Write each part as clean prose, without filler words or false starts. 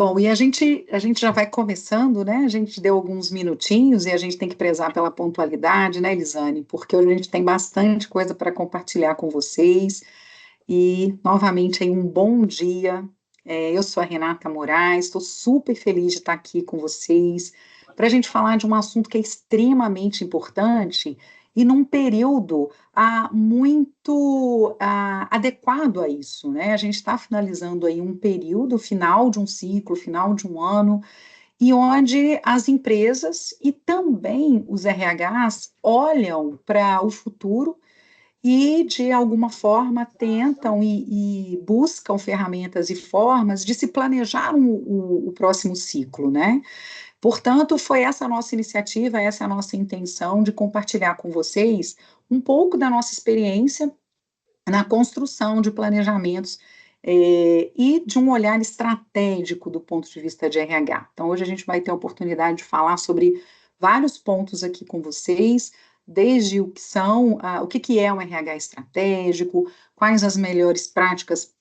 Bom, e a gente já vai começando, né? A gente deu alguns minutinhos e a gente tem que prezar pela pontualidade, né, Elisane? Porque hoje a gente tem bastante coisa para compartilhar com vocês. E, novamente, aí, um bom dia. Eu sou a Renata Moraes, estou super feliz de estar aqui com vocês para a gente falar de um assunto que é extremamente importante e num período muito adequado a isso, né? A gente está finalizando aí um período, final de um ciclo, final de um ano, e onde as empresas e também os RHs olham para o futuro e, de alguma forma, tentam e buscam ferramentas e formas de se planejar o próximo ciclo, né? Portanto, foi essa a nossa iniciativa, essa a nossa intenção de compartilhar com vocês um pouco da nossa experiência na construção de planejamentos e de um olhar estratégico do ponto de vista de RH. Então, hoje a gente vai ter a oportunidade de falar sobre vários pontos aqui com vocês, desde o que é um RH estratégico, quais as melhores práticas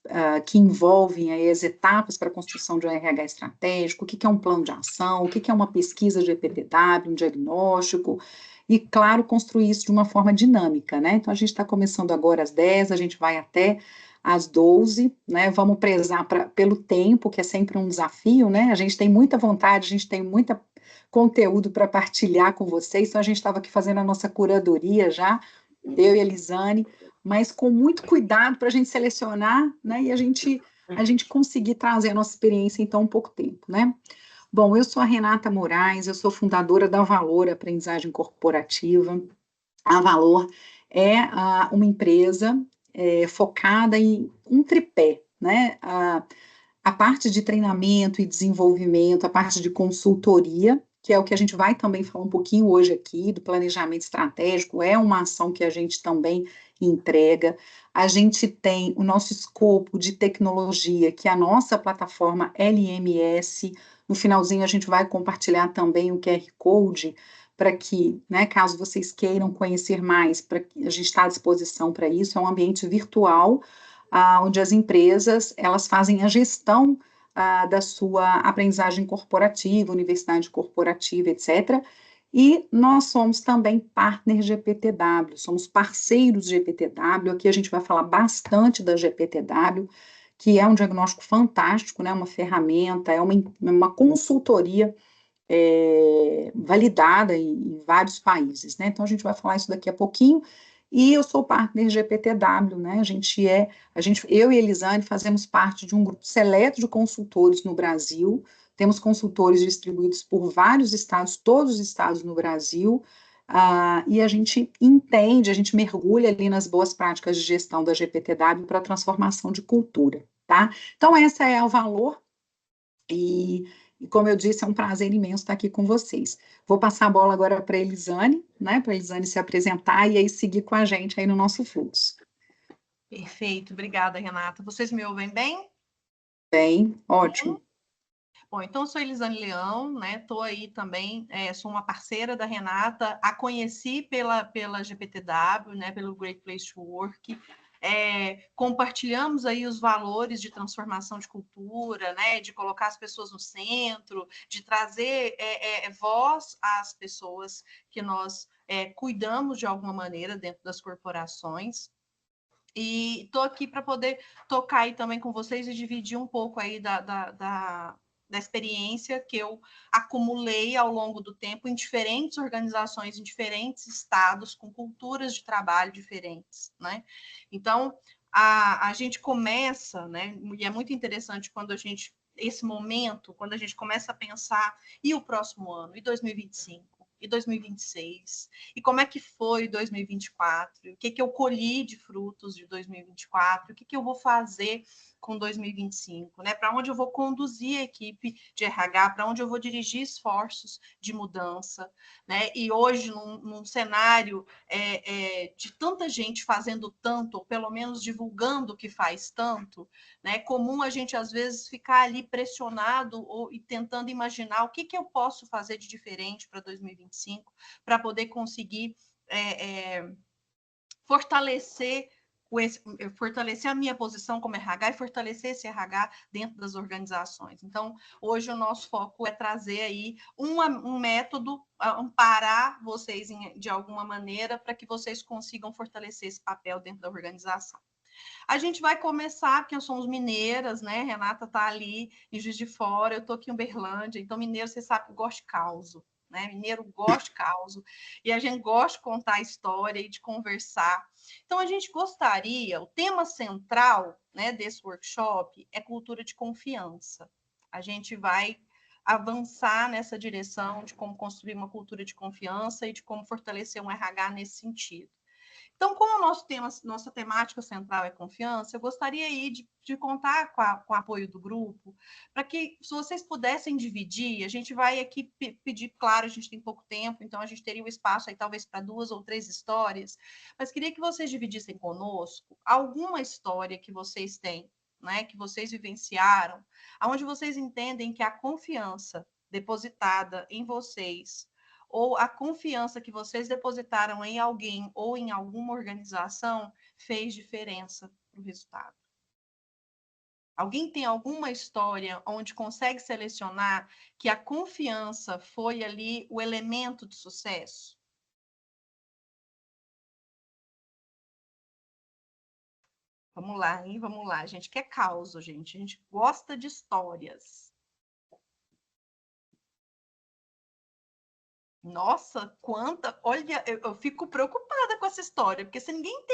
que envolvem aí as etapas para a construção de um RH estratégico, o que é um plano de ação, o que é uma pesquisa de EPTW, um diagnóstico, e, claro, construir isso de uma forma dinâmica, né? Então, a gente está começando agora às 10, a gente vai até às 12, né? Vamos prezar pelo tempo, que é sempre um desafio, né? A gente tem muita vontade, a gente tem muito conteúdo para partilhar com vocês, então a gente estava aqui fazendo a nossa curadoria já, eu e a Elisane, mas com muito cuidado para a gente selecionar, né? E a gente conseguir trazer a nossa experiência em tão pouco tempo, né? Bom, eu sou a Renata Moraes, eu sou fundadora da Valor Aprendizagem Corporativa. A Valor é uma empresa focada em um tripé, né? A parte de treinamento e desenvolvimento, a parte de consultoria, que é o que a gente vai também falar um pouquinho hoje aqui, do planejamento estratégico, é uma ação que a gente também entrega. A gente tem o nosso escopo de tecnologia, que é a nossa plataforma LMS. No finalzinho, a gente vai compartilhar também o QR Code para que, né, caso vocês queiram conhecer mais, a gente está à disposição para isso. É um ambiente virtual onde as empresas elas fazem a gestão da sua aprendizagem corporativa, universidade corporativa, etc. E nós somos também partners GPTW, somos parceiros GPTW. Aqui a gente vai falar bastante da GPTW, que é um diagnóstico fantástico, né, uma ferramenta, é uma consultoria validada em vários países, né? Então a gente vai falar isso daqui a pouquinho. E eu sou partner GPTW, né? Eu e Elisane fazemos parte de um grupo seleto de consultores no Brasil. Temos consultores distribuídos por vários estados, todos os estados no Brasil. E a gente entende, a gente mergulha ali nas boas práticas de gestão da GPTW para a transformação de cultura, tá? Então, essa é o valor. E como eu disse, é um prazer imenso estar aqui com vocês. Vou passar a bola agora para a Elisane, né, para a Elisane se apresentar e aí seguir com a gente aí no nosso fluxo. Perfeito, obrigada, Renata. Vocês me ouvem bem? Bem, ótimo. Bom, então eu sou Elisane Leão, né? Estou aí também, sou uma parceira da Renata, a conheci pela GPTW, né? Pelo Great Place to Work. Compartilhamos aí os valores de transformação de cultura, né? De colocar as pessoas no centro, de trazer voz às pessoas que nós cuidamos de alguma maneira dentro das corporações. E estou aqui para poder tocar aí também com vocês e dividir um pouco aí da experiência que eu acumulei ao longo do tempo em diferentes organizações, em diferentes estados, com culturas de trabalho diferentes, né? Então, a gente começa, né? E é muito interessante quando esse momento, quando a gente começa a pensar, e o próximo ano, e 2025? E 2026, e como é que foi 2024, o que eu colhi de frutos de 2024, o que eu vou fazer com 2025, né? Para onde eu vou conduzir a equipe de RH, para onde eu vou dirigir esforços de mudança, né? E hoje, num cenário de tanta gente fazendo tanto, ou pelo menos divulgando que faz tanto, né? É comum a gente, às vezes, ficar ali pressionado e tentando imaginar o que eu posso fazer de diferente para 2025, para poder conseguir fortalecer fortalecer a minha posição como RH e fortalecer esse RH dentro das organizações. Então, hoje o nosso foco é trazer aí um método, amparar vocês de alguma maneira para que vocês consigam fortalecer esse papel dentro da organização. A gente vai começar, porque nós somos mineiras, né? Renata está ali em Juiz de Fora, eu estou aqui em Uberlândia, então mineiro, você sabe que eu gosto de causo, né? Mineiro gosta de causo, e a gente gosta de contar a história e de conversar. Então, a gente gostaria, o tema central, né, desse workshop é cultura de confiança. A gente vai avançar nessa direção de como construir uma cultura de confiança e de como fortalecer um RH nesse sentido. Então, como o nosso tema, nossa temática central é confiança, eu gostaria aí de contar com o apoio do grupo, para que, se vocês pudessem dividir, a gente vai aqui pedir, claro, a gente tem pouco tempo, então a gente teria um espaço aí talvez para 2 ou 3 histórias, mas queria que vocês dividissem conosco alguma história que vocês têm, né, que vocês vivenciaram, onde vocês entendem que a confiança depositada em vocês ou a confiança que vocês depositaram em alguém ou em alguma organização fez diferença para o resultado. Alguém tem alguma história onde consegue selecionar que a confiança foi ali o elemento de sucesso? Vamos lá, hein? Vamos lá. A gente quer causa, gente. A gente gosta de histórias. Nossa, quanta! Olha, eu fico preocupada com essa história, porque se ninguém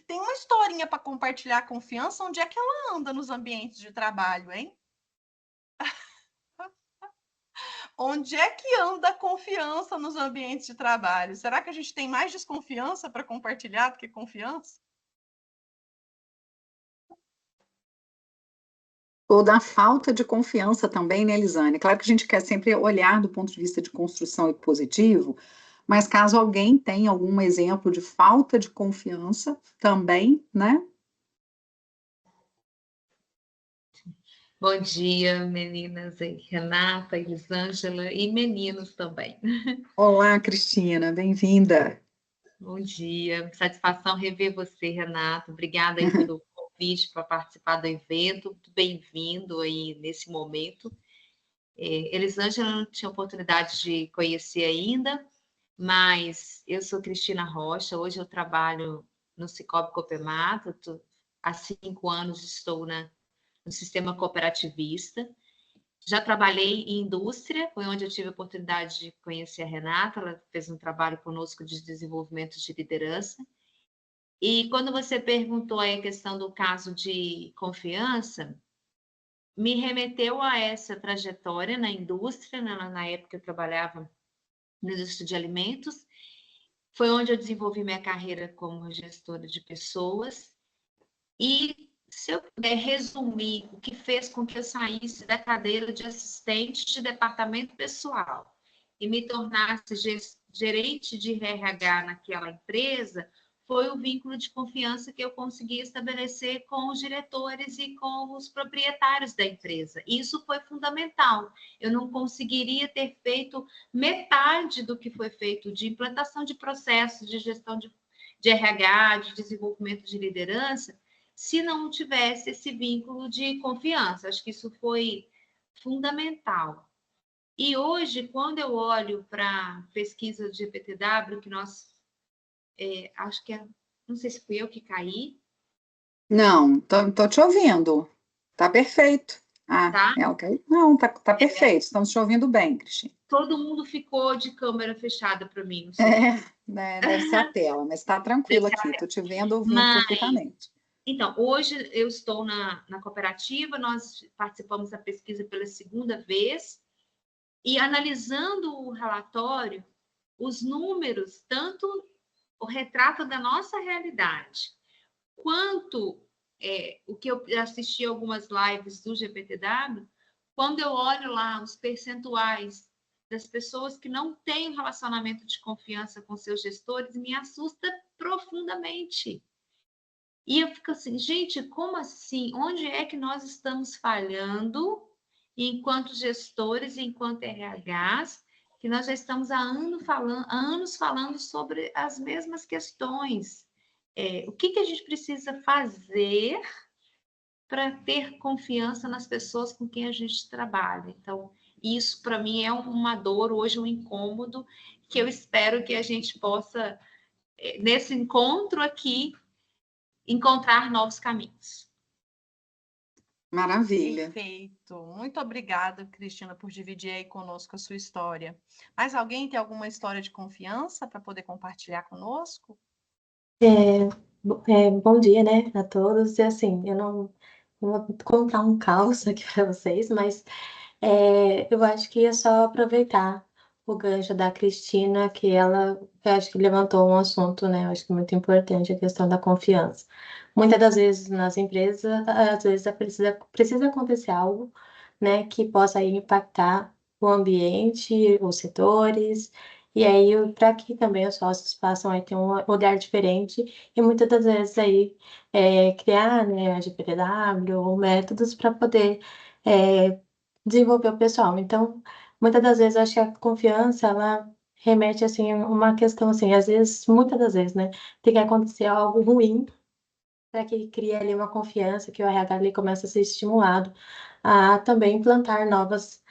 tem uma historinha para compartilhar a confiança, onde é que ela anda nos ambientes de trabalho, hein? Onde é que anda a confiança nos ambientes de trabalho? Será que a gente tem mais desconfiança para compartilhar do que confiança? Ou da falta de confiança também, né, Elisane? Claro que a gente quer sempre olhar do ponto de vista de construção e positivo, mas caso alguém tenha algum exemplo de falta de confiança, também, né? Bom dia, meninas, Renata, Elisângela e meninos também. Olá, Cristina, bem-vinda. Bom dia, satisfação rever você, Renata. Obrigada aí pelo convite para participar do evento. Muito bem-vindo aí nesse momento. Elisângela não tinha oportunidade de conhecer ainda, mas eu sou Cristina Rocha. Hoje eu trabalho no Sicoob Copemato. Há 5 anos estou no sistema cooperativista. Já trabalhei em indústria, foi onde eu tive a oportunidade de conhecer a Renata, ela fez um trabalho conosco de desenvolvimento de liderança. E quando você perguntou aí a questão do caso de confiança, me remeteu a essa trajetória na indústria, na época eu trabalhava na indústria de alimentos, foi onde eu desenvolvi minha carreira como gestora de pessoas. E se eu puder resumir o que fez com que eu saísse da cadeira de assistente de departamento pessoal e me tornasse gerente de RH naquela empresa, foi o vínculo de confiança que eu consegui estabelecer com os diretores e com os proprietários da empresa. Isso foi fundamental. Eu não conseguiria ter feito metade do que foi feito de implantação de processos, de gestão de RH, de desenvolvimento de liderança, se não tivesse esse vínculo de confiança. Acho que isso foi fundamental. E hoje, quando eu olho para a pesquisa do GPTW, que nós, acho que não sei se fui eu que caí. Não, tô te ouvindo. Tá perfeito. Ah, Tá? é ok? Não, tá perfeito. Estamos te ouvindo bem, Cristina. Todo mundo ficou de câmera fechada para mim, não sei. É, né, deve ser a tela, mas está tranquilo aqui. Estou te vendo, ouvindo Mas, perfeitamente. então, hoje eu estou na cooperativa, nós participamos da pesquisa pela 2ª vez, e analisando o relatório, os números, tanto o retrato da nossa realidade, quanto o que eu assisti algumas lives do GPTW, quando eu olho lá os percentuais das pessoas que não têm um relacionamento de confiança com seus gestores, me assusta profundamente. E eu fico assim, gente, como assim? Onde é que nós estamos falhando enquanto gestores, enquanto RHs, que nós já estamos há anos falando sobre as mesmas questões? o que a gente precisa fazer para ter confiança nas pessoas com quem a gente trabalha. Então, isso para mim é uma dor, hoje um incômodo, que eu espero que a gente possa, nesse encontro aqui, encontrar novos caminhos. Maravilha. Perfeito. Muito obrigada, Cristina, por dividir aí conosco a sua história. Mais alguém tem alguma história de confiança para poder compartilhar conosco? Bom dia, né, a todos. E assim, eu não vou contar um caos aqui para vocês, mas eu acho que é só aproveitar o gancho da Cristina, que eu acho que levantou um assunto, né, eu acho que muito importante, a questão da confiança. Muitas das vezes nas empresas, às vezes precisa acontecer algo, né, que possa aí impactar o ambiente, os setores, e aí para que também os sócios possam aí ter um olhar diferente e muitas das vezes aí criar, né, a GPTW ou métodos para poder desenvolver o pessoal. Então, muitas das vezes, eu acho que a confiança, ela remete, assim, a uma questão, assim, às vezes, muitas das vezes, né, tem que acontecer algo ruim para que crie ali uma confiança, que o RH ali começa a ser estimulado a também implantar novas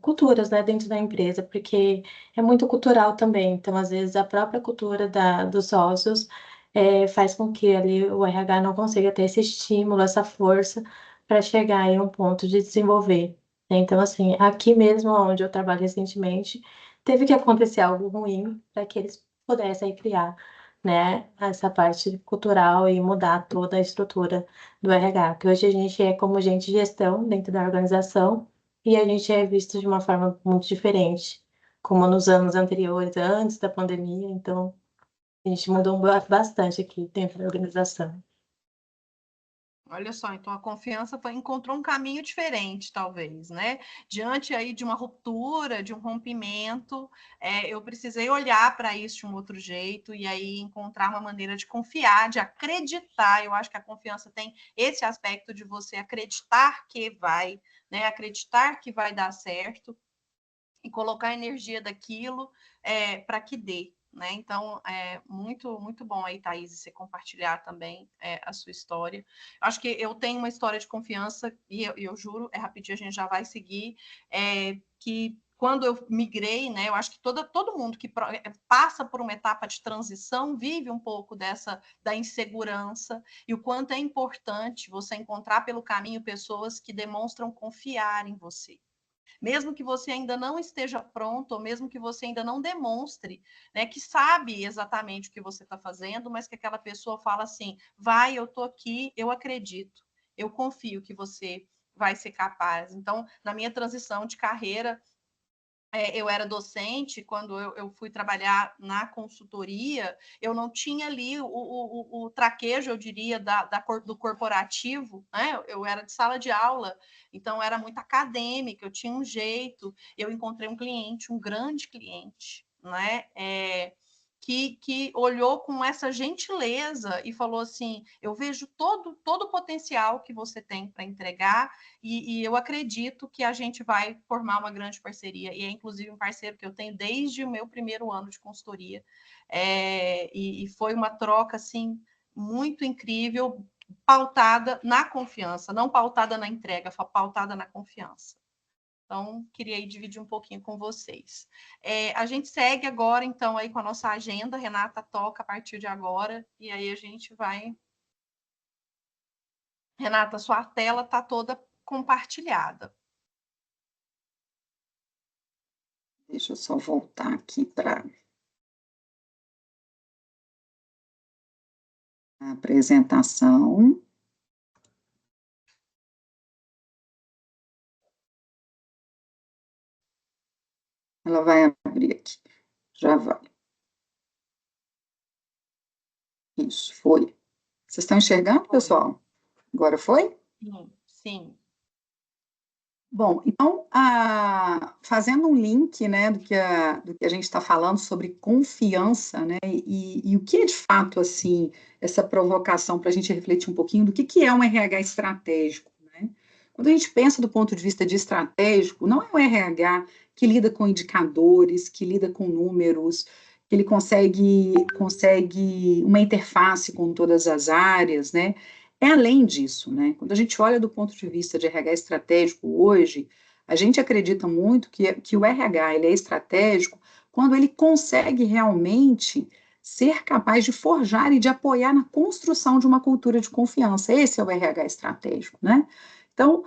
culturas, né, dentro da empresa, porque é muito cultural também. Então, às vezes, a própria cultura dos sócios faz com que ali o RH não consiga ter esse estímulo, essa força para chegar em um ponto de desenvolver, né? Então, assim, aqui mesmo onde eu trabalho recentemente, teve que acontecer algo ruim para que eles pudessem criar, né, essa parte cultural e mudar toda a estrutura do RH, que hoje a gente é como gente de gestão dentro da organização e a gente é visto de uma forma muito diferente, como nos anos anteriores, antes da pandemia, então a gente mudou bastante aqui dentro da organização. Olha só, então a confiança encontrou um caminho diferente, talvez, né? Diante aí de uma ruptura, de um rompimento, eu precisei olhar para isso de um outro jeito e aí encontrar uma maneira de confiar, de acreditar. Eu acho que a confiança tem esse aspecto de você acreditar que vai, né? Acreditar que vai dar certo e colocar a energia daquilo para que dê. Né? Então, é muito bom aí, Thaís, você compartilhar também a sua história. Acho que eu tenho uma história de confiança, e eu juro, rapidinho, a gente já vai seguir, que quando eu migrei, né, eu acho que todo mundo que passa por uma etapa de transição vive um pouco da insegurança e o quanto é importante você encontrar pelo caminho pessoas que demonstram confiar em você. Mesmo que você ainda não esteja pronto, ou mesmo que você ainda não demonstre, né, que sabe exatamente o que você está fazendo, mas que aquela pessoa fala assim: vai, eu estou aqui, eu acredito, eu confio que você vai ser capaz. Então, na minha transição de carreira, eu era docente, quando eu fui trabalhar na consultoria, eu não tinha ali o traquejo, eu diria, do corporativo, né? Eu era de sala de aula, então era muito acadêmica, eu tinha um jeito, eu encontrei um cliente, um grande cliente, né? Que olhou com essa gentileza e falou assim: eu vejo todo o potencial que você tem para entregar e eu acredito que a gente vai formar uma grande parceria. E é inclusive um parceiro que eu tenho desde o meu primeiro ano de consultoria. E foi uma troca assim muito incrível, pautada na confiança, não pautada na entrega, pautada na confiança. Então, queria aí dividir um pouquinho com vocês. A gente segue agora, então, aí com a nossa agenda. Renata toca a partir de agora, e aí a gente vai. Renata, sua tela está toda compartilhada. Deixa eu só voltar aqui para a apresentação. Ela vai abrir aqui. Já vai. Isso, foi. Vocês estão enxergando, pessoal? Agora foi? Sim. Bom, então, fazendo um link, né, do que a gente está falando sobre confiança, né, e o que é de fato, assim, essa provocação para a gente refletir um pouquinho do que é um RH estratégico, né? Quando a gente pensa do ponto de vista de estratégico, não é um RH que lida com indicadores, que lida com números, ele consegue uma interface com todas as áreas, né? É além disso, né? Quando a gente olha do ponto de vista de RH estratégico hoje, a gente acredita muito que o RH ele é estratégico quando ele consegue realmente ser capaz de forjar e de apoiar na construção de uma cultura de confiança. Esse é o RH estratégico, né? Então,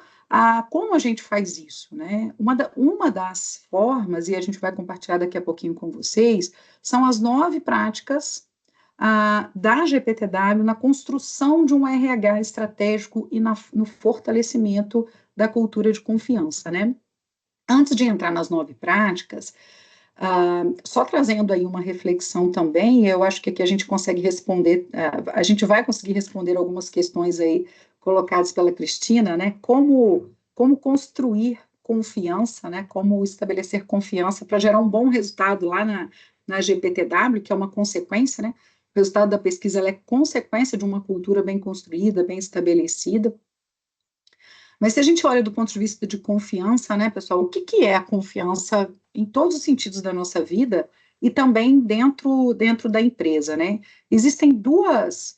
como a gente faz isso, né? Uma das formas, e a gente vai compartilhar daqui a pouquinho com vocês, são as 9 práticas da GPTW na construção de um RH estratégico e no fortalecimento da cultura de confiança, né? Antes de entrar nas 9 práticas, só trazendo aí uma reflexão também, eu acho que aqui a gente consegue responder, a gente vai conseguir responder algumas questões aí colocadas pela Cristina, né? Como construir confiança, né? Como estabelecer confiança para gerar um bom resultado lá na GPTW, que é uma consequência, né? O resultado da pesquisa ela é consequência de uma cultura bem construída, bem estabelecida. Mas se a gente olha do ponto de vista de confiança, né, pessoal, o que é a confiança em todos os sentidos da nossa vida e também dentro da empresa, né? Existem duas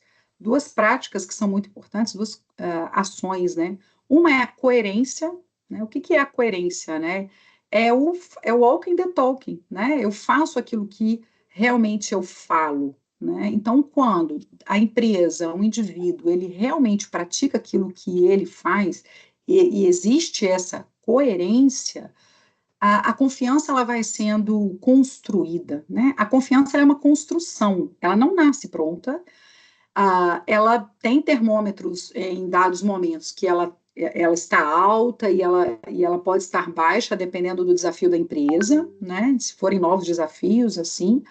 práticas que são muito importantes, duas ações, né? Uma é a coerência, né? O que é a coerência, né? É o walking the talking, né? Eu faço aquilo que realmente eu falo, né? Então, quando a empresa, um indivíduo, ele realmente pratica aquilo que ele faz, e existe essa coerência, a confiança ela vai sendo construída, né? A confiança é uma construção, ela não nasce pronta, ela tem termômetros em dados momentos que ela está alta e ela pode estar baixa, dependendo do desafio da empresa, né? Se forem novos desafios, assim,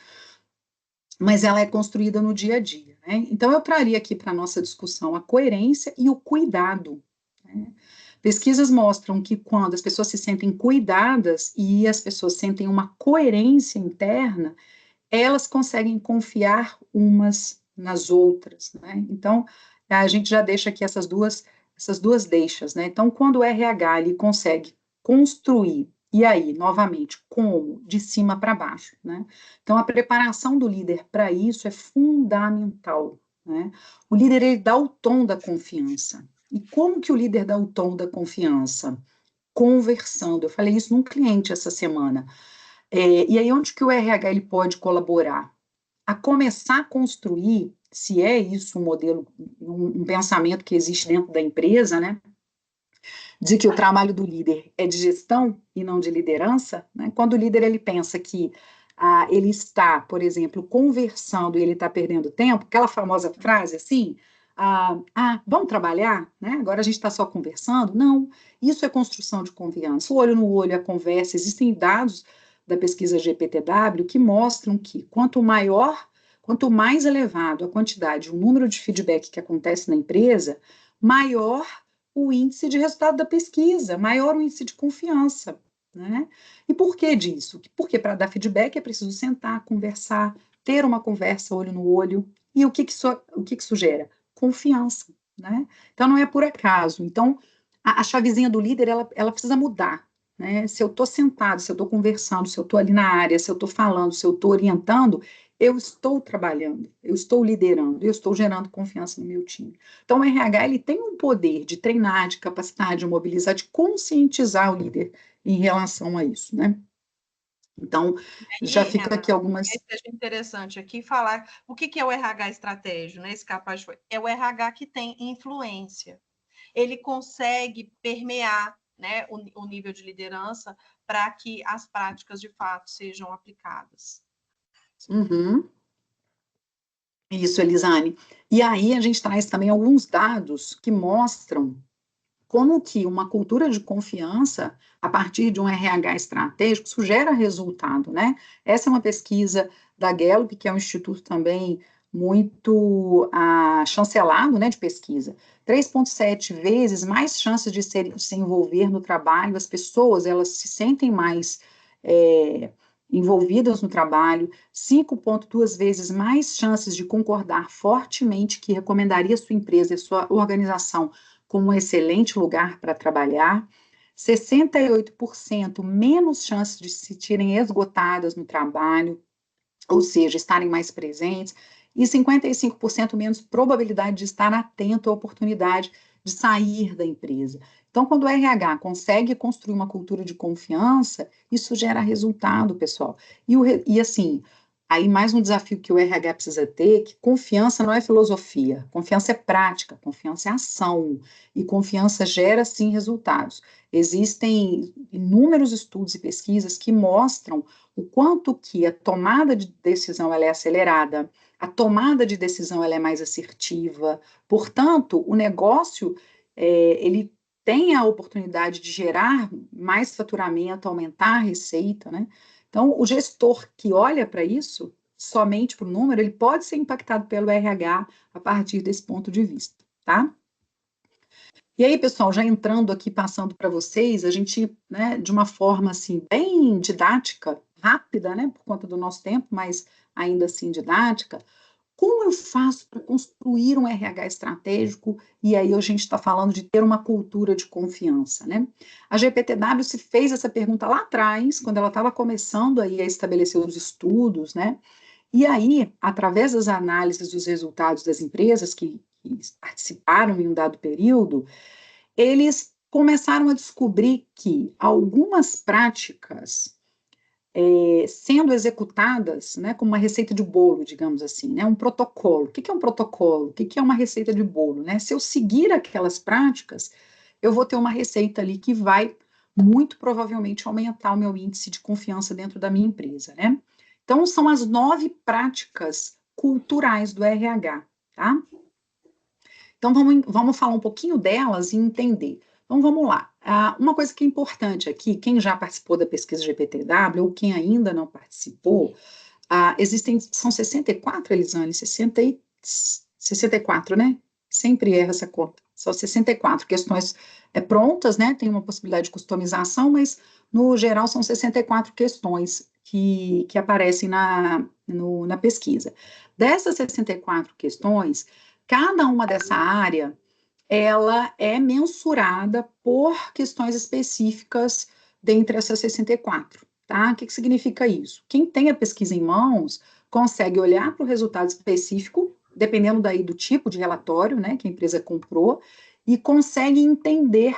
mas ela é construída no dia a dia, né? Então, eu traria aqui para a nossa discussão a coerência e o cuidado, né? Pesquisas mostram que quando as pessoas se sentem cuidadas e as pessoas sentem uma coerência interna, elas conseguem confiar umas nas outras, né? Então, a gente já deixa aqui essas duas deixas, né? Então, quando o RH ele consegue construir, e aí, novamente, como? De cima para baixo, né? Então, a preparação do líder para isso é fundamental, né? O líder, ele dá o tom da confiança. E como que o líder dá o tom da confiança? Conversando. Eu falei isso num cliente essa semana. E aí, onde que o RH ele pode colaborar? A começar a construir, se é isso um modelo, um pensamento que existe dentro da empresa, né? De que o trabalho do líder é de gestão e não de liderança, né? Quando o líder ele pensa que ele está, por exemplo, conversando e ele está perdendo tempo, aquela famosa frase assim, vamos trabalhar, né? Agora a gente está só conversando. Não, isso é construção de confiança. O olho no olho, a conversa. Existem dados da pesquisa GPTW que mostram que quanto mais elevado a quantidade, o número de feedback que acontece na empresa, maior o índice de resultado da pesquisa, maior o índice de confiança, né? E por que disso? Porque para dar feedback é preciso sentar, conversar, ter uma conversa olho no olho. E o que isso gera? Confiança, né? Então não é por acaso. Então a chavezinha do líder ela precisa mudar, né? Se eu estou sentado, se eu estou conversando, se eu estou ali na área, se eu estou falando, se eu estou orientando, eu estou trabalhando, eu estou liderando, eu estou gerando confiança no meu time. Então, o RH ele tem um poder de treinar, de capacitar, de mobilizar, de conscientizar o líder em relação a isso, né? Então, já fica Renata, aqui algumas... seja interessante aqui falar o que é o RH estratégico, né? Esse capaz é o RH que tem influência. Ele consegue permear, né, o nível de liderança para que as práticas de fato sejam aplicadas. Uhum. Isso, Elisane. E aí a gente traz também alguns dados que mostram como que uma cultura de confiança, a partir de um RH estratégico, isso gera resultado, né? Essa é uma pesquisa da Gallup, que é um instituto também muito chancelado, né, de pesquisa. 3,7 vezes mais chances de se envolver no trabalho, as pessoas, elas se sentem mais envolvidas no trabalho, 5,2 vezes mais chances de concordar fortemente que recomendaria sua empresa e sua organização como um excelente lugar para trabalhar, 68% menos chances de se sentirem esgotadas no trabalho, ou seja, estarem mais presentes, e 55% menos probabilidade de estar atento à oportunidade de sair da empresa. Então, quando o RH consegue construir uma cultura de confiança, isso gera resultado, pessoal. E assim, aí mais um desafio que o RH precisa ter, que confiança não é filosofia, confiança é prática, confiança é ação, e confiança gera, sim, resultados. Existem inúmeros estudos e pesquisas que mostram o quanto que a tomada de decisão ela é acelerada, a tomada de decisão ela é mais assertiva, portanto, o negócio, ele tem a oportunidade de gerar mais faturamento, aumentar a receita, né? Então, o gestor que olha para isso, somente para o número, ele pode ser impactado pelo RH a partir desse ponto de vista, tá? E aí, pessoal, já entrando aqui, passando para vocês, a gente, né, de uma forma, assim, bem didática, rápida, né, por conta do nosso tempo, mas ainda assim didática, como eu faço para construir um RH estratégico? E aí a gente está falando de ter uma cultura de confiança, né? A GPTW se fez essa pergunta lá atrás, quando ela estava começando aí a estabelecer os estudos, né? E aí, através das análises dos resultados das empresas que participaram em um dado período, eles começaram a descobrir que algumas práticas sendo executadas, né, como uma receita de bolo, digamos assim, né, um protocolo. O que é um protocolo? O que é uma receita de bolo? Né? Se eu seguir aquelas práticas, eu vou ter uma receita ali que vai, muito provavelmente, aumentar o meu índice de confiança dentro da minha empresa. Né? Então, são as 9 práticas culturais do RH, tá? Então, vamos falar um pouquinho delas e entender. Então, vamos lá. Uma coisa que é importante aqui, quem já participou da pesquisa GPTW ou quem ainda não participou, são 64, Elisane? 64, né? Sempre erra essa conta. São 64 questões prontas, né? Tem uma possibilidade de customização, mas, no geral, são 64 questões que aparecem na pesquisa. Dessas 64 questões, cada uma dessa área, ela é mensurada por questões específicas dentre essas 64, tá? O que significa isso? Quem tem a pesquisa em mãos consegue olhar para o resultado específico, dependendo daí do tipo de relatório, né, que a empresa comprou, e consegue entender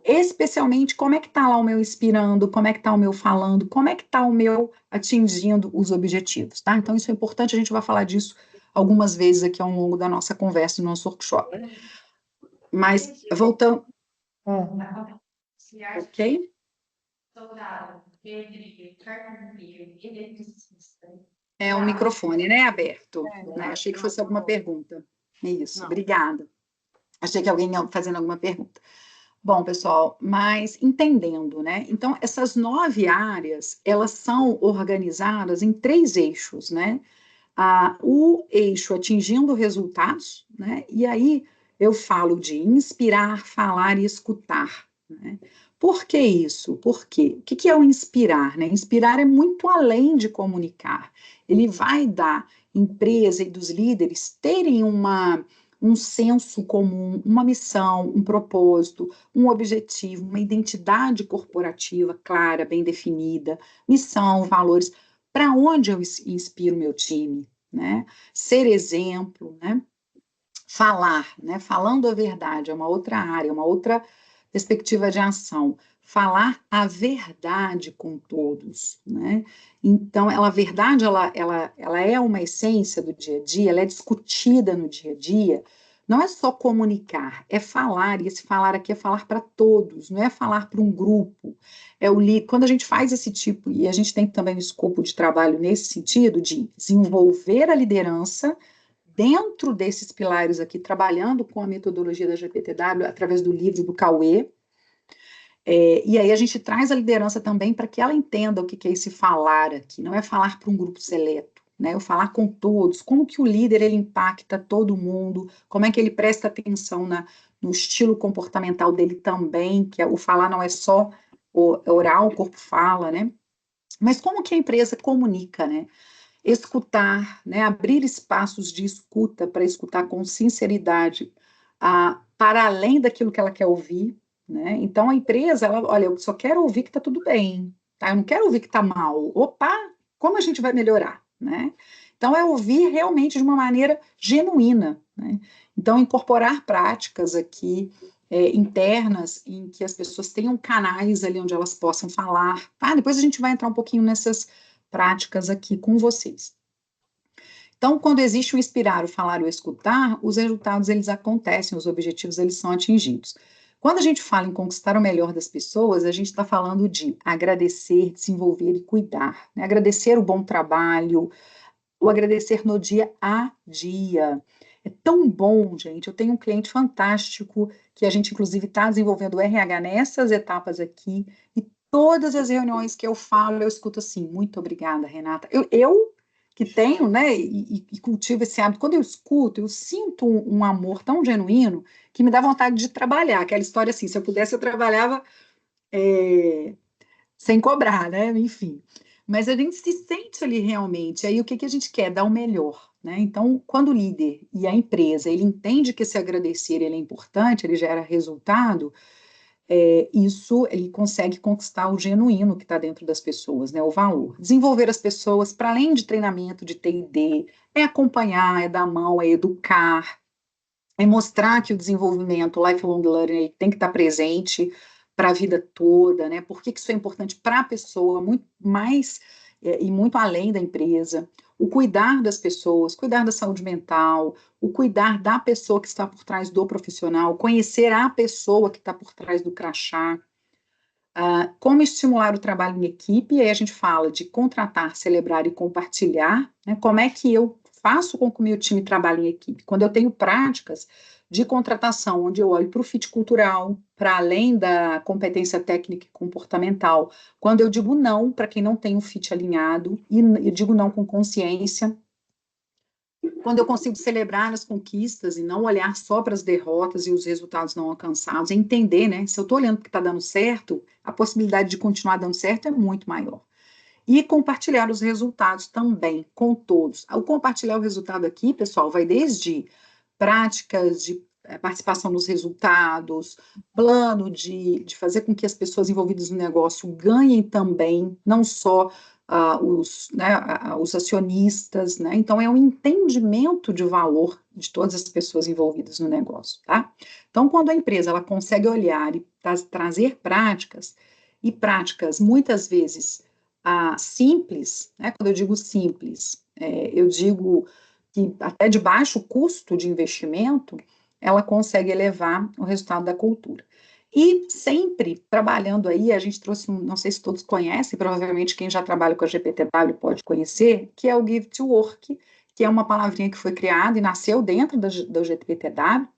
especialmente como é que está lá o meu inspirando, como é que está o meu falando, como é que está o meu atingindo os objetivos, tá? Então, isso é importante, a gente vai falar disso algumas vezes aqui ao longo da nossa conversa, no nosso workshop. Mas, voltando... Ok? O microfone, né, aberto. Né? Achei que fosse alguma pergunta. Isso, obrigada. Achei que alguém ia fazendo alguma pergunta. Bom, pessoal, mas entendendo, né? Então, essas 9 áreas, elas são organizadas em 3 eixos, né? O eixo atingindo resultados, né? E aí eu falo de inspirar, falar e escutar, né? Por que isso? Porque o que é o inspirar, né? Inspirar é muito além de comunicar. Ele vai dar empresa e dos líderes terem um senso comum, uma missão, um propósito, um objetivo, uma identidade corporativa clara, bem definida, missão, valores, para onde eu inspiro meu time, né? Ser exemplo, né? Falar, né? Falando a verdade é uma outra área, uma outra perspectiva de ação. Falar a verdade com todos, né? Então, a verdade, ela é uma essência do dia a dia, ela é discutida no dia a dia. Não é só comunicar, é falar, e esse falar aqui é falar para todos, não é falar para um grupo. Quando a gente faz esse tipo, e a gente tem também um escopo de trabalho nesse sentido, de desenvolver a liderança dentro desses pilares aqui, trabalhando com a metodologia da GPTW, através do livro do Cauê, e aí a gente traz a liderança também para que ela entenda o que é esse falar aqui, não é falar para um grupo seleto, né? Eu falar com todos, como que o líder ele impacta todo mundo, como é que ele presta atenção no estilo comportamental dele também, que o falar não é só oral, o corpo fala, né? Mas como que a empresa comunica, né? Escutar, né? Abrir espaços de escuta para escutar com sinceridade, para além daquilo que ela quer ouvir, né? Então a empresa, olha, eu só quero ouvir que está tudo bem, tá? Eu não quero ouvir que está mal. Opa, como a gente vai melhorar, né? Então, é ouvir realmente de uma maneira genuína, né? Então, incorporar práticas aqui internas em que as pessoas tenham canais ali onde elas possam falar, tá? Depois a gente vai entrar um pouquinho nessas práticas aqui com vocês. Então, quando existe o inspirar, o falar, o escutar, os resultados eles acontecem, os objetivos eles são atingidos. Quando a gente fala em conquistar o melhor das pessoas, a gente está falando de agradecer, desenvolver e cuidar, né? Agradecer o bom trabalho, o agradecer no dia a dia. É tão bom, gente. Eu tenho um cliente fantástico que a gente, inclusive, está desenvolvendo o RH nessas etapas aqui, e todas as reuniões que eu falo, eu escuto assim, muito obrigada, Renata. Eu que tenho, né, e cultivo esse hábito, quando eu escuto, eu sinto um amor tão genuíno que me dá vontade de trabalhar. Aquela história assim, se eu pudesse, eu trabalhava sem cobrar, né? Enfim. Mas a gente se sente ali realmente. Aí o que a gente quer? Dar o melhor, né? Então, quando o líder e a empresa ele entende que esse agradecer ele é importante, ele gera resultado, isso ele consegue conquistar o genuíno que está dentro das pessoas, né? O valor. Desenvolver as pessoas, para além de treinamento de T&D, é acompanhar, é dar a mão, é educar, é mostrar que o desenvolvimento, o lifelong learning, tem que estar presente para a vida toda, né? Por que isso é importante para a pessoa, muito mais e muito além da empresa. O cuidar das pessoas, cuidar da saúde mental, o cuidar da pessoa que está por trás do profissional, conhecer a pessoa que está por trás do crachá. Como estimular o trabalho em equipe, e aí a gente fala de contratar, celebrar e compartilhar, né? Como é que eu faço com que o meu time trabalhe em equipe? Quando eu tenho práticas de contratação, onde eu olho para o fit cultural, para além da competência técnica e comportamental, quando eu digo não para quem não tem um fit alinhado, e eu digo não com consciência, quando eu consigo celebrar as conquistas e não olhar só para as derrotas e os resultados não alcançados, é entender, né? Se eu estou olhando para o que está dando certo, a possibilidade de continuar dando certo é muito maior. E compartilhar os resultados também com todos. O compartilhar o resultado aqui, pessoal, vai desde práticas de participação nos resultados, plano de fazer com que as pessoas envolvidas no negócio ganhem também, não só os acionistas, né? Então, é um entendimento de valor de todas as pessoas envolvidas no negócio, tá? Então, quando a empresa ela consegue olhar e trazer práticas, e práticas muitas vezes simples, né? Quando eu digo simples, eu digo que até de baixo custo de investimento, ela consegue elevar o resultado da cultura. E sempre trabalhando aí, a gente trouxe, não sei se todos conhecem, provavelmente quem já trabalha com a GPTW pode conhecer, que é o Give to Work, que é uma palavrinha que foi criada e nasceu dentro da GPTW,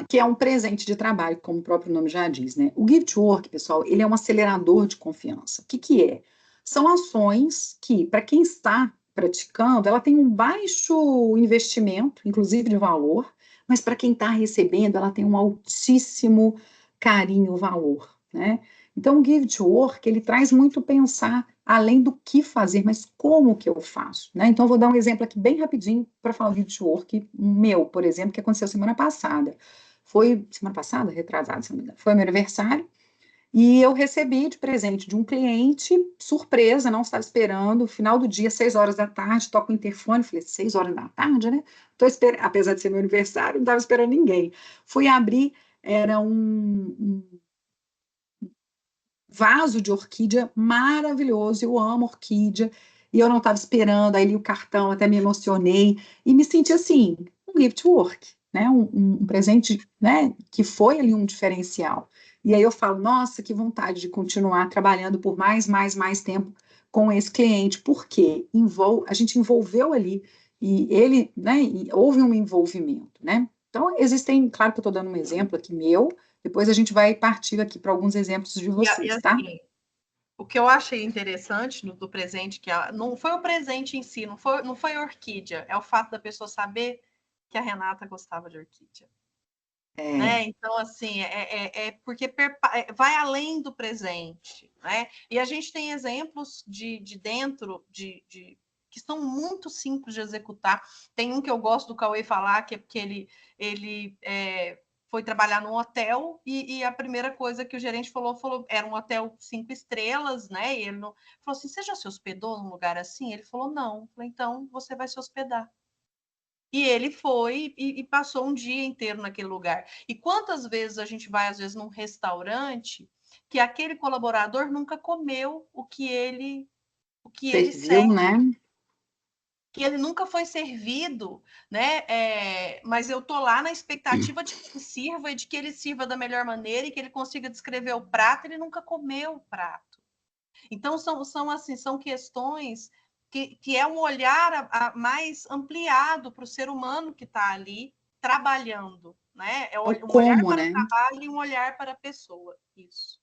que é um presente de trabalho, como o próprio nome já diz, né? O Give to Work, pessoal, ele é um acelerador de confiança. O que é? São ações que, para quem está praticando, ela tem um baixo investimento, inclusive de valor, mas para quem está recebendo, ela tem um altíssimo carinho, valor, né? Então, o Give to Work, ele traz muito pensar além do que fazer, mas como que eu faço, né? Então, eu vou dar um exemplo aqui bem rapidinho para falar do Give to Work meu, por exemplo, que aconteceu semana passada. Foi semana passada? Retrasada, se não me engano. Foi meu aniversário, e eu recebi de presente de um cliente, surpresa, não estava esperando, final do dia, 6 horas da tarde, toco o interfone, falei, 6 horas da tarde, né? Apesar de ser meu aniversário, não estava esperando ninguém. Fui abrir, era um vaso de orquídea maravilhoso, eu amo orquídea, e eu não estava esperando, aí li o cartão, até me emocionei, e me senti assim, um gift work, né, um presente, né, que foi ali um diferencial. E aí eu falo, nossa, que vontade de continuar trabalhando por mais tempo com esse cliente, porque a gente envolveu ali, e ele, né, e houve um envolvimento, né. Então, existem, claro que eu estou dando um exemplo aqui meu, depois a gente vai partir aqui para alguns exemplos de vocês, tá? Assim, o que eu achei interessante do presente, não foi o presente em si, não foi a orquídea, é o fato da pessoa saber que a Renata gostava de orquídea. Né? Então, assim, porque vai além do presente, né? E a gente tem exemplos de dentro que são muito simples de executar. Tem um que eu gosto do Cauê falar, que é porque ele foi trabalhar num hotel e a primeira coisa que o gerente falou, era um hotel 5 estrelas, né? E ele não, falou assim, você já se hospedou num lugar assim? Ele falou, não. Eu falei, então você vai se hospedar. E ele foi e passou um dia inteiro naquele lugar. E quantas vezes a gente vai, às vezes, num restaurante que aquele colaborador nunca comeu o que ele Serviu, serve, né? que ele nunca foi servido, né? Mas eu tô lá na expectativa de que ele sirva e de que ele sirva da melhor maneira e que ele consiga descrever o prato, ele nunca comeu o prato. Então, são questões que é um olhar mais ampliado para o ser humano que está ali trabalhando, né? É É o um olhar como, para o né? trabalho e um olhar para a pessoa. Isso.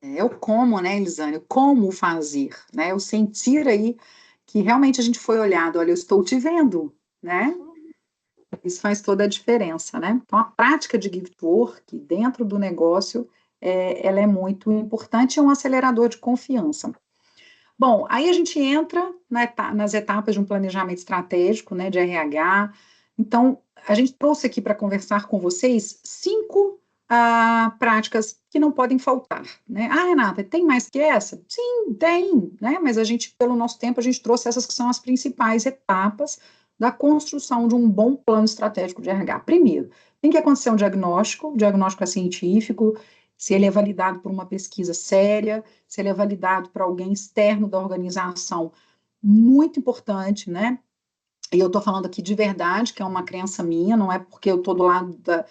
É o como, né, Elisane? Como fazer, né? O sentir aí que realmente a gente foi olhado, olha, eu estou te vendo, né? Isso faz toda a diferença, né? Então, a prática de gift work dentro do negócio, ela é muito importante, é um acelerador de confiança. Bom, aí a gente entra nas etapas de um planejamento estratégico, né, de RH. Então, a gente trouxe aqui para conversar com vocês 5 práticas que não podem faltar, né? Ah, Renata, tem mais que essa? Sim, tem, né? Mas a gente, pelo nosso tempo, a gente trouxe essas que são as principais etapas da construção de um bom plano estratégico de RH. Primeiro, tem que acontecer um diagnóstico, o diagnóstico é científico, se ele é validado por uma pesquisa séria, se ele é validado por alguém externo da organização, muito importante, né? E eu estou falando aqui de verdade, que é uma crença minha, não é porque eu estou do lado da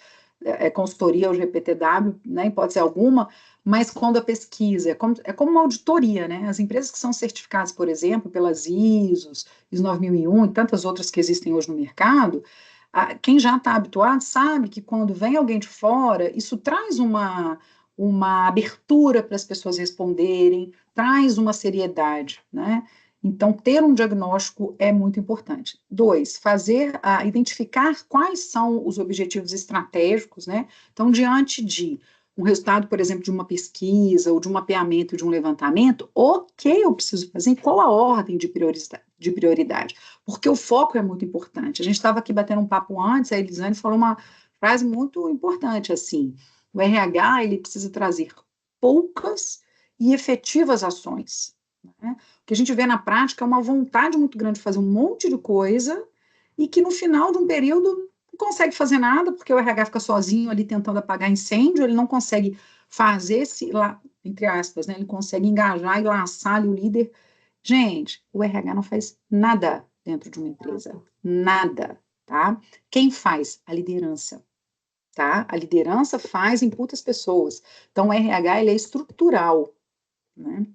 consultoria ou GPTW, né, pode ser alguma, mas quando a pesquisa, é como uma auditoria, né? As empresas que são certificadas, por exemplo, pelas ISO 9001 e tantas outras que existem hoje no mercado, quem já está habituado sabe que quando vem alguém de fora, isso traz uma abertura para as pessoas responderem, traz uma seriedade, né? Então, ter um diagnóstico é muito importante. 2, identificar quais são os objetivos estratégicos, né? Então, diante de um resultado, por exemplo, de uma pesquisa ou de um mapeamento, de um levantamento, o que eu preciso fazer, em qual a ordem de prioridade? Porque o foco é muito importante. A gente estava aqui batendo um papo antes, a Elisane falou uma frase muito importante, assim, o RH, ele precisa trazer poucas e efetivas ações, né? O que a gente vê na prática é uma vontade muito grande de fazer um monte de coisa e que no final de um período não consegue fazer nada, porque o RH fica sozinho ali tentando apagar incêndio, ele não consegue fazer, entre aspas, né, ele consegue engajar e laçar ali o líder. Gente, o RH não faz nada dentro de uma empresa, nada, tá? Quem faz? A liderança, tá? A liderança faz, imputa as pessoas. Então, o RH, ele é estrutural, né?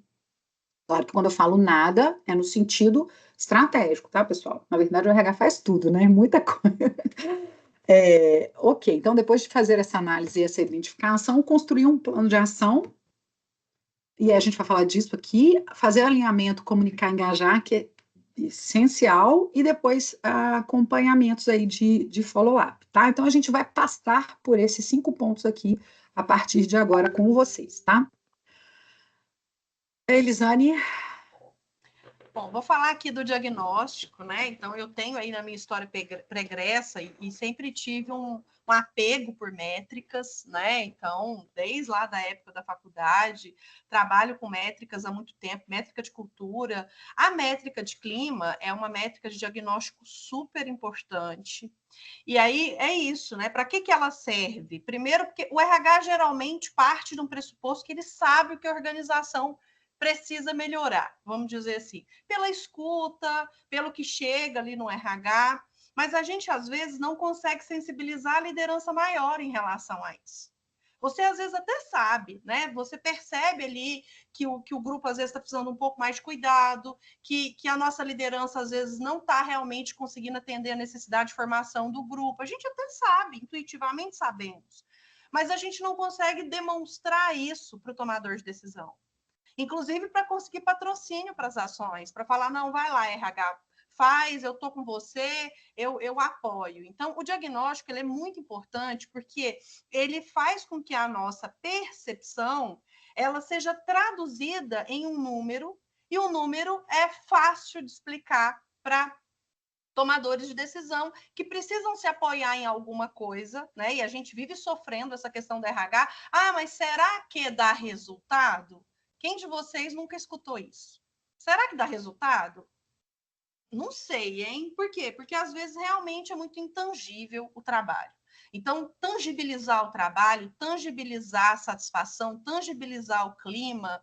Claro que quando eu falo nada, é no sentido estratégico, tá, pessoal? Na verdade, o RH faz tudo, né? Muita coisa. Ok, então depois de fazer essa análise e essa identificação, construir um plano de ação, e a gente vai falar disso aqui, fazer alinhamento, comunicar, engajar, que é essencial, e depois acompanhamentos aí de follow-up, tá? Então a gente vai passar por esses 5 pontos aqui a partir de agora com vocês, tá? Elisane. Bom, vou falar aqui do diagnóstico, né? Então, eu tenho aí na minha história pregressa e sempre tive um apego por métricas, né? Então, desde lá da época da faculdade, trabalho com métricas há muito tempo, métrica de cultura. A métrica de clima é uma métrica de diagnóstico super importante. E aí é isso, né? Para que ela serve? Primeiro, porque o RH geralmente parte de um pressuposto que ele sabe o que a organização precisa melhorar, vamos dizer assim, pela escuta, pelo que chega ali no RH, mas a gente às vezes não consegue sensibilizar a liderança maior em relação a isso. Você às vezes até sabe, né? Você percebe ali que o grupo às vezes está precisando um pouco mais de cuidado, que a nossa liderança às vezes não está realmente conseguindo atender a necessidade de formação do grupo. A gente até sabe, intuitivamente sabemos, mas a gente não consegue demonstrar isso para o tomador de decisão. Inclusive para conseguir patrocínio para as ações, para falar, não, vai lá, RH, faz, eu estou com você, eu apoio. Então, o diagnóstico ele é muito importante porque ele faz com que a nossa percepção ela seja traduzida em um número, e o número é fácil de explicar para tomadores de decisão que precisam se apoiar em alguma coisa, né? E a gente vive sofrendo essa questão do RH. Ah, mas será que dá resultado? Quem de vocês nunca escutou isso? Será que dá resultado? Não sei, hein? Por quê? Porque às vezes realmente é muito intangível o trabalho. Então, tangibilizar o trabalho, tangibilizar a satisfação, tangibilizar o clima,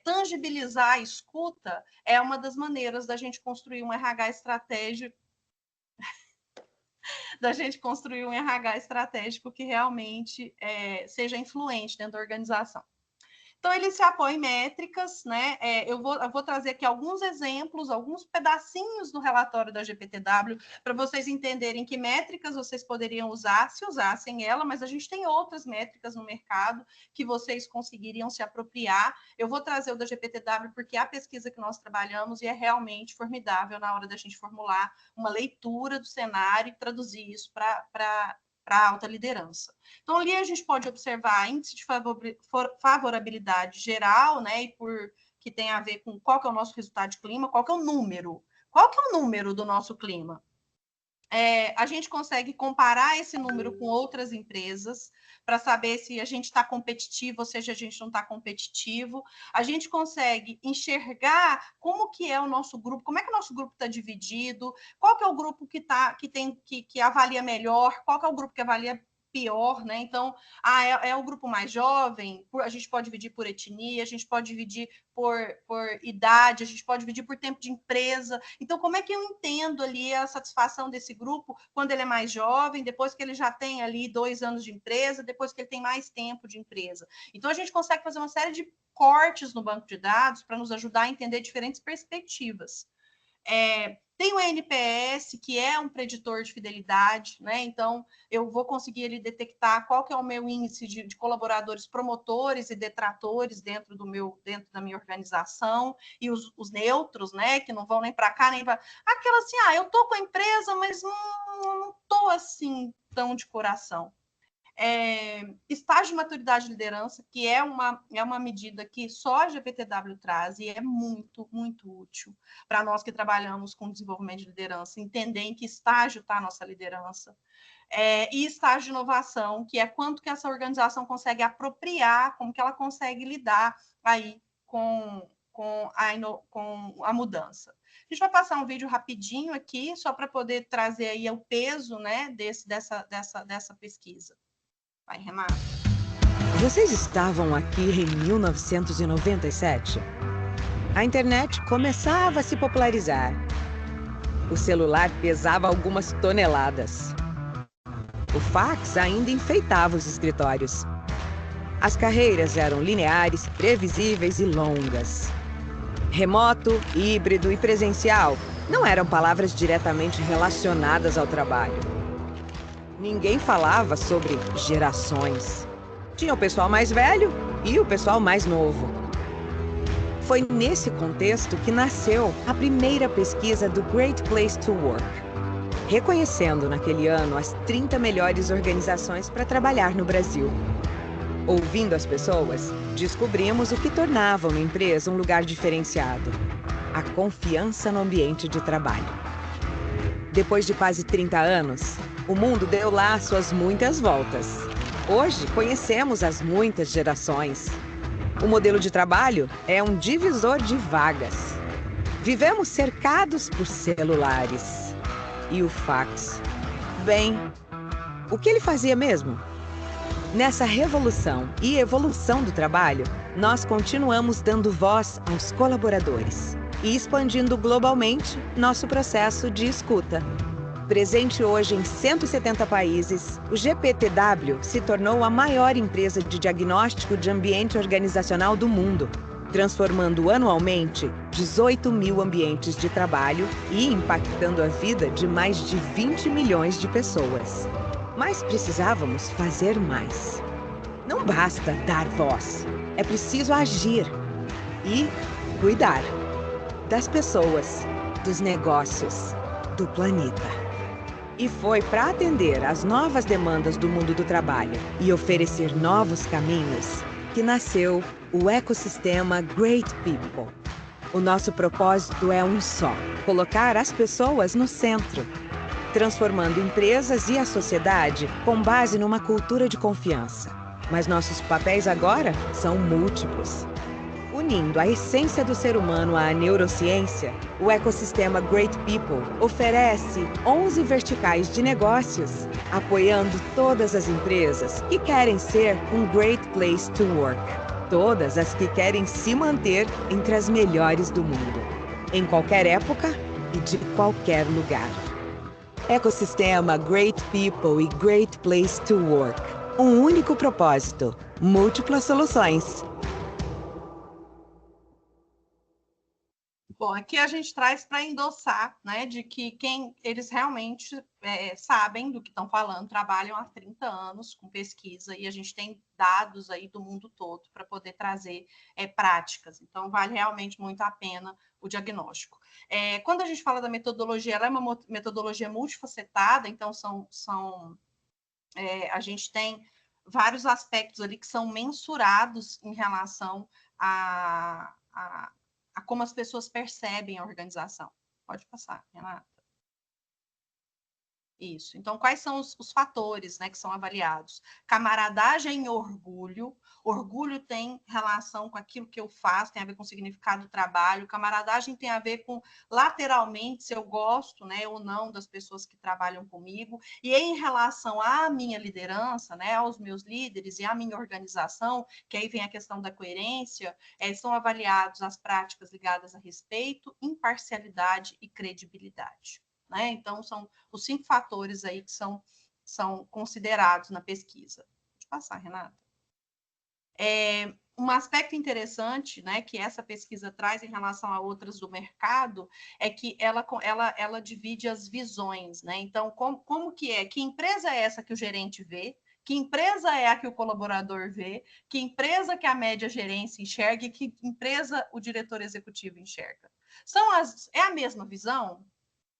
tangibilizar a escuta, é uma das maneiras da gente construir um RH estratégico, que realmente seja influente dentro da organização. Então, ele se apoia em métricas, né? Eu vou trazer aqui alguns exemplos, alguns pedacinhos do relatório da GPTW, para vocês entenderem que métricas vocês poderiam usar, se usassem ela, mas a gente tem outras métricas no mercado que vocês conseguiriam se apropriar. Eu vou trazer o da GPTW porque é a pesquisa que nós trabalhamos e é realmente formidável na hora da gente formular uma leitura do cenário e traduzir isso para a alta liderança. Então, ali a gente pode observar índice de favorabilidade geral, né, que tem a ver com qual que é o nosso resultado de clima, qual que é o número. Qual que é o número do nosso clima? A gente consegue comparar esse número com outras empresas para saber se a gente está competitivo ou seja, a gente não está competitivo. A gente consegue enxergar como que é o nosso grupo, como é que o nosso grupo está dividido, qual que é o grupo que avalia melhor, qual que é o grupo que avalia pior, né? Então, é o grupo mais jovem, a gente pode dividir por etnia, a gente pode dividir por idade, a gente pode dividir por tempo de empresa. Então, como é que eu entendo ali a satisfação desse grupo quando ele é mais jovem, depois que ele já tem ali 2 anos de empresa, depois que ele tem mais tempo de empresa? Então, a gente consegue fazer uma série de cortes no banco de dados para nos ajudar a entender diferentes perspectivas. Tem o NPS, que é um preditor de fidelidade, né? Então, eu vou conseguir ali detectar qual que é o meu índice de colaboradores promotores e detratores dentro da minha organização, e os neutros, né? Que não vão nem para cá, nem para... Aquela assim, eu estou com a empresa, mas não estou assim tão de coração. Estágio de maturidade de liderança, que é uma medida que só a GPTW traz e é muito, muito útil para nós que trabalhamos com desenvolvimento de liderança, entender em que estágio está a nossa liderança. E estágio de inovação, que é quanto que essa organização consegue apropriar, como que ela consegue lidar aí com a mudança. A gente vai passar um vídeo rapidinho aqui, só para poder trazer aí o peso, né, dessa pesquisa. Vai, Renato. Vocês estavam aqui em 1997? A internet começava a se popularizar. O celular pesava algumas toneladas. O fax ainda enfeitava os escritórios. As carreiras eram lineares, previsíveis e longas. Remoto, híbrido e presencial não eram palavras diretamente relacionadas ao trabalho. Ninguém falava sobre gerações. Tinha o pessoal mais velho e o pessoal mais novo. Foi nesse contexto que nasceu a primeira pesquisa do Great Place to Work, reconhecendo naquele ano as 30 melhores organizações para trabalhar no Brasil. Ouvindo as pessoas, descobrimos o que tornava uma empresa um lugar diferenciado: a confiança no ambiente de trabalho. Depois de quase 30 anos, o mundo deu lá suas muitas voltas. Hoje, conhecemos as muitas gerações. O modelo de trabalho é um divisor de vagas. Vivemos cercados por celulares. E o fax? Bem, o que ele fazia mesmo? Nessa revolução e evolução do trabalho, nós continuamos dando voz aos colaboradores e expandindo globalmente nosso processo de escuta. Presente hoje em 170 países, o GPTW se tornou a maior empresa de diagnóstico de ambiente organizacional do mundo, transformando anualmente 18 mil ambientes de trabalho e impactando a vida de mais de 20 milhões de pessoas. Mas precisávamos fazer mais. Não basta dar voz, é preciso agir e cuidar das pessoas, dos negócios, do planeta. E foi para atender às novas demandas do mundo do trabalho e oferecer novos caminhos que nasceu o ecossistema Great People. O nosso propósito é um só: colocar as pessoas no centro, transformando empresas e a sociedade com base numa cultura de confiança. Mas nossos papéis agora são múltiplos. Unindo a essência do ser humano à neurociência, o ecossistema Great People oferece 11 verticais de negócios, apoiando todas as empresas que querem ser um Great Place to Work. Todas as que querem se manter entre as melhores do mundo, em qualquer época e de qualquer lugar. Ecossistema Great People e Great Place to Work. Um único propósito, múltiplas soluções. Bom, aqui a gente traz para endossar, né, de que eles realmente sabem do que estão falando, trabalham há 30 anos com pesquisa, e a gente tem dados aí do mundo todo para poder trazer práticas. Então, vale realmente muito a pena o diagnóstico. Quando a gente fala da metodologia, ela é uma metodologia multifacetada, então a gente tem vários aspectos ali que são mensurados em relação a como as pessoas percebem a organização. Pode passar, Renata. Isso. Então, quais são os fatores, né, que são avaliados? Camaradagem e orgulho. Orgulho tem relação com aquilo que eu faço, tem a ver com o significado do trabalho. Camaradagem tem a ver com, lateralmente, se eu gosto, né, ou não das pessoas que trabalham comigo. E em relação à minha liderança, né, aos meus líderes e à minha organização, que aí vem a questão da coerência, são avaliados as práticas ligadas a respeito, imparcialidade e credibilidade. Né? Então, são os 5 fatores aí que são considerados na pesquisa. Pode passar, Renata. Um aspecto interessante, né, que essa pesquisa traz em relação a outras do mercado é que ela divide as visões. Né? Então, como que é? Que empresa é essa que o gerente vê? Que empresa é a que o colaborador vê? Que empresa que a média gerência enxerga? E que empresa o diretor executivo enxerga? É a mesma visão?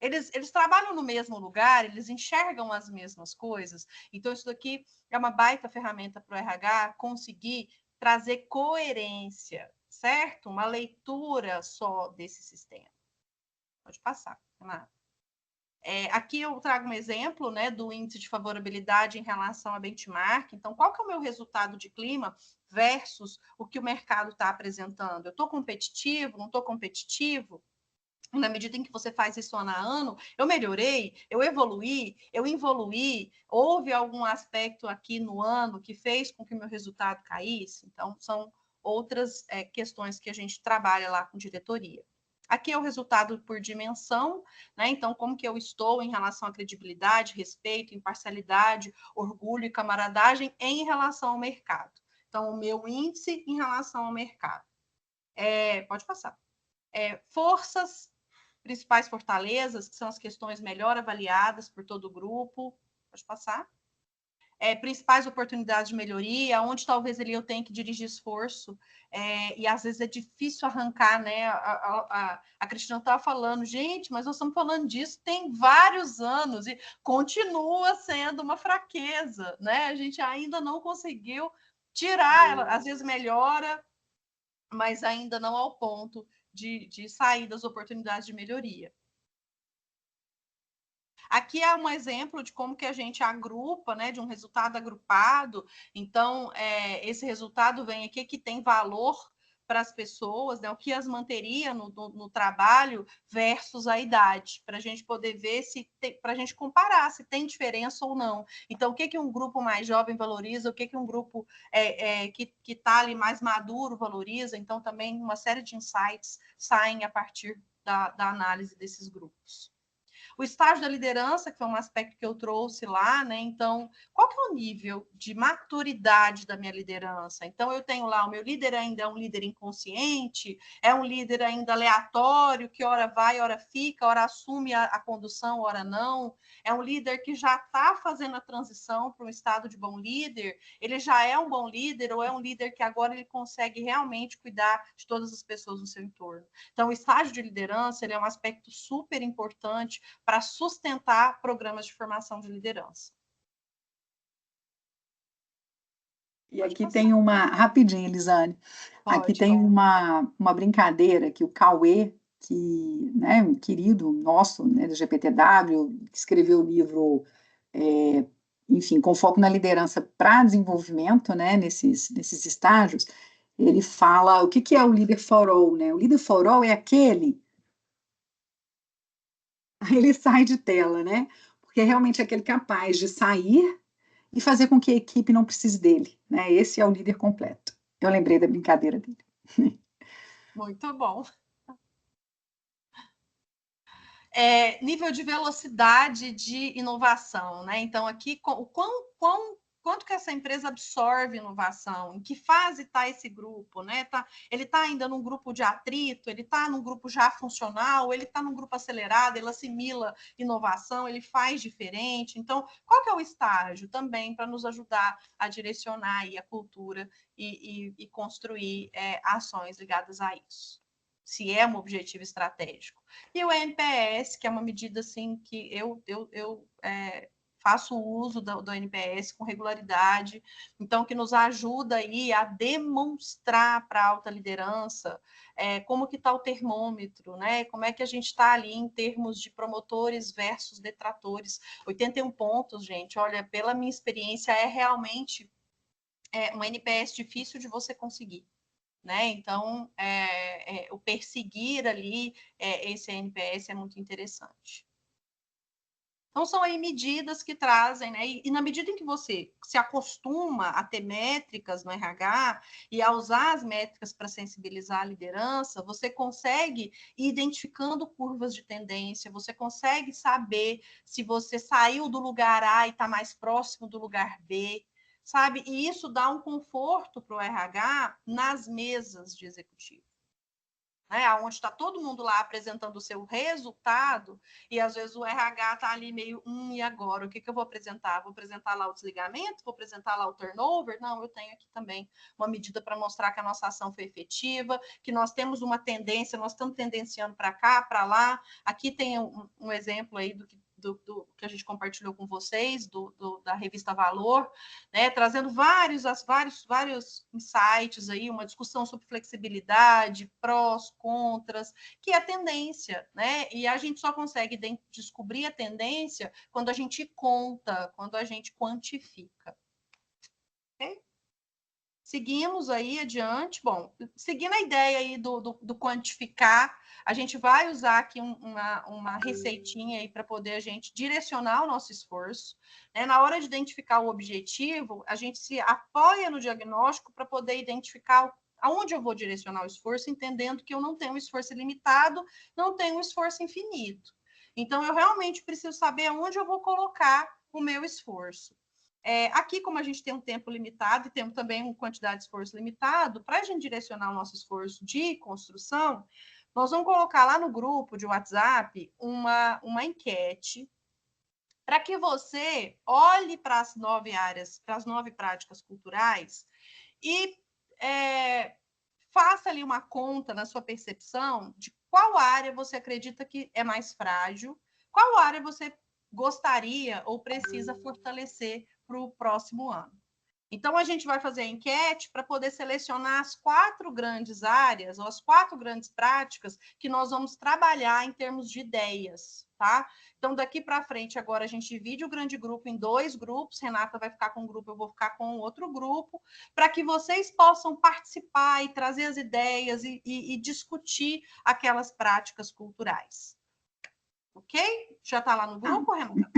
Eles trabalham no mesmo lugar, eles enxergam as mesmas coisas. Então, isso daqui é uma baita ferramenta para o RH conseguir trazer coerência, certo? Uma leitura só desse sistema. Pode passar, Renata. Aqui eu trago um exemplo, né, do índice de favorabilidade em relação a benchmark. Então, qual que é o meu resultado de clima versus o que o mercado está apresentando? Eu estou competitivo? Não estou competitivo? Na medida em que você faz isso ano a ano, eu melhorei, eu evoluí, eu involuí, houve algum aspecto aqui no ano que fez com que o meu resultado caísse? Então, são outras questões que a gente trabalha lá com diretoria. Aqui é o resultado por dimensão, né? Então, como que eu estou em relação à credibilidade, respeito, imparcialidade, orgulho e camaradagem em relação ao mercado. Então, o meu índice em relação ao mercado. Pode passar. Principais fortalezas, que são as questões melhor avaliadas por todo o grupo. Pode passar. Principais oportunidades de melhoria, onde talvez ali eu tenha que dirigir esforço, e às vezes é difícil arrancar, né? A Cristina estava falando, gente, mas nós estamos falando disso tem vários anos, e continua sendo uma fraqueza, né? A gente ainda não conseguiu tirar ela, às vezes melhora, mas ainda não ao ponto de sair das oportunidades de melhoria. Aqui é um exemplo de como que a gente agrupa, né, de um resultado agrupado. Então, esse resultado vem aqui que tem valor para as pessoas, né, o que as manteria no trabalho versus a idade, para a gente poder ver para a gente comparar se tem diferença ou não. Então, o que um grupo mais jovem valoriza, o que um grupo que está ali mais maduro valoriza. Então, também uma série de insights saem a partir da análise desses grupos. O estágio da liderança, que foi um aspecto que eu trouxe lá, né? Então, qual que é o nível de maturidade da minha liderança? Então, eu tenho lá, o meu líder ainda é um líder inconsciente, é um líder ainda aleatório, que hora vai, hora fica, hora assume a condução, hora não. É um líder que já está fazendo a transição para um estado de bom líder, ele já é um bom líder, ou é um líder que agora ele consegue realmente cuidar de todas as pessoas no seu entorno. Então, o estágio de liderança, ele é um aspecto super importante para sustentar programas de formação de liderança. E aqui tem rapidinho, Elisane, aqui Pode, tem uma brincadeira que o Cauê, que, né, um querido nosso, né, do GPTW, que escreveu o livro, enfim, com foco na liderança para desenvolvimento, né, nesses estágios, ele fala o que é o Leader for All, né? O Leader for All é aquele, aí ele sai de tela, né? Porque é realmente aquele capaz de sair e fazer com que a equipe não precise dele, né? Esse é o líder completo. Eu lembrei da brincadeira dele. muito bom. Nível de velocidade de inovação, né? Então, aqui, quanto que essa empresa absorve inovação? Em que fase está esse grupo, né? Ele está ainda num grupo de atrito, ele está num grupo já funcional, ele está num grupo acelerado, ele assimila inovação, ele faz diferente. Então, qual que é o estágio também para nos ajudar a direcionar aí a cultura e construir ações ligadas a isso? Se é um objetivo estratégico. E o NPS, que é uma medida assim que eu faço uso do NPS com regularidade, então que nos ajuda aí a demonstrar para a alta liderança como que está o termômetro, né? Como é que a gente está ali em termos de promotores versus detratores. 81 pontos, gente, olha, pela minha experiência, é realmente um NPS difícil de você conseguir. Né? Então, o perseguir ali esse NPS é muito interessante. Então, são aí medidas que trazem, né? E na medida em que você se acostuma a ter métricas no RH e a usar as métricas para sensibilizar a liderança, você consegue ir identificando curvas de tendência, você consegue saber se você saiu do lugar A e está mais próximo do lugar B, sabe? E isso dá um conforto para o RH nas mesas de executivo, né? Onde está todo mundo lá apresentando o seu resultado e às vezes o RH está ali meio, e agora? O que eu vou apresentar? Vou apresentar lá o desligamento? Vou apresentar lá o turnover? Não, eu tenho aqui também uma medida para mostrar que a nossa ação foi efetiva, que nós temos uma tendência, nós estamos tendenciando para cá, para lá. Aqui tem um exemplo aí do que a gente compartilhou com vocês, da revista Valor, né, trazendo vários insights aí, uma discussão sobre flexibilidade, prós, contras, que é tendência, né? E a gente só consegue descobrir a tendência quando a gente conta, quando a gente quantifica. Okay? Seguimos aí adiante. Bom, seguindo a ideia aí do quantificar, a gente vai usar aqui uma receitinha aí para poder a gente direcionar o nosso esforço. Né? Na hora de identificar o objetivo, a gente se apoia no diagnóstico para poder identificar aonde eu vou direcionar o esforço, entendendo que eu não tenho um esforço ilimitado, não tenho um esforço infinito. Então, eu realmente preciso saber aonde eu vou colocar o meu esforço. Aqui, como a gente tem um tempo limitado e temos também uma quantidade de esforço limitado, para a gente direcionar o nosso esforço de construção, nós vamos colocar lá no grupo de WhatsApp uma enquete para que você olhe para as 9 áreas, para as 9 práticas culturais e faça ali uma conta na sua percepção de qual área você acredita que é mais frágil, qual área você gostaria ou precisa fortalecer para o próximo ano. Então, a gente vai fazer a enquete para poder selecionar as 4 grandes áreas, ou as 4 grandes práticas que nós vamos trabalhar em termos de ideias, tá? Então, daqui para frente, agora a gente divide o grande grupo em 2 grupos, Renata vai ficar com um grupo, eu vou ficar com outro grupo, para que vocês possam participar e trazer as ideias e discutir aquelas práticas culturais. Ok? Já está lá no grupo, Renata?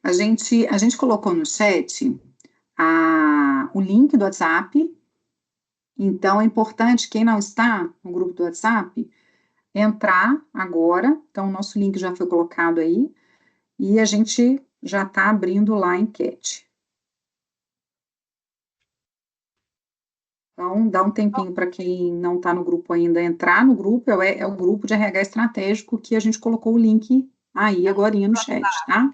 A gente colocou no chat o link do WhatsApp, então é importante, quem não está no grupo do WhatsApp, entrar agora, então o nosso link já foi colocado aí, e a gente já está abrindo lá a enquete. Então, dá um tempinho para quem não está no grupo ainda entrar no grupo, é o grupo de RH estratégico que a gente colocou o link aí agorinha no chat, tá?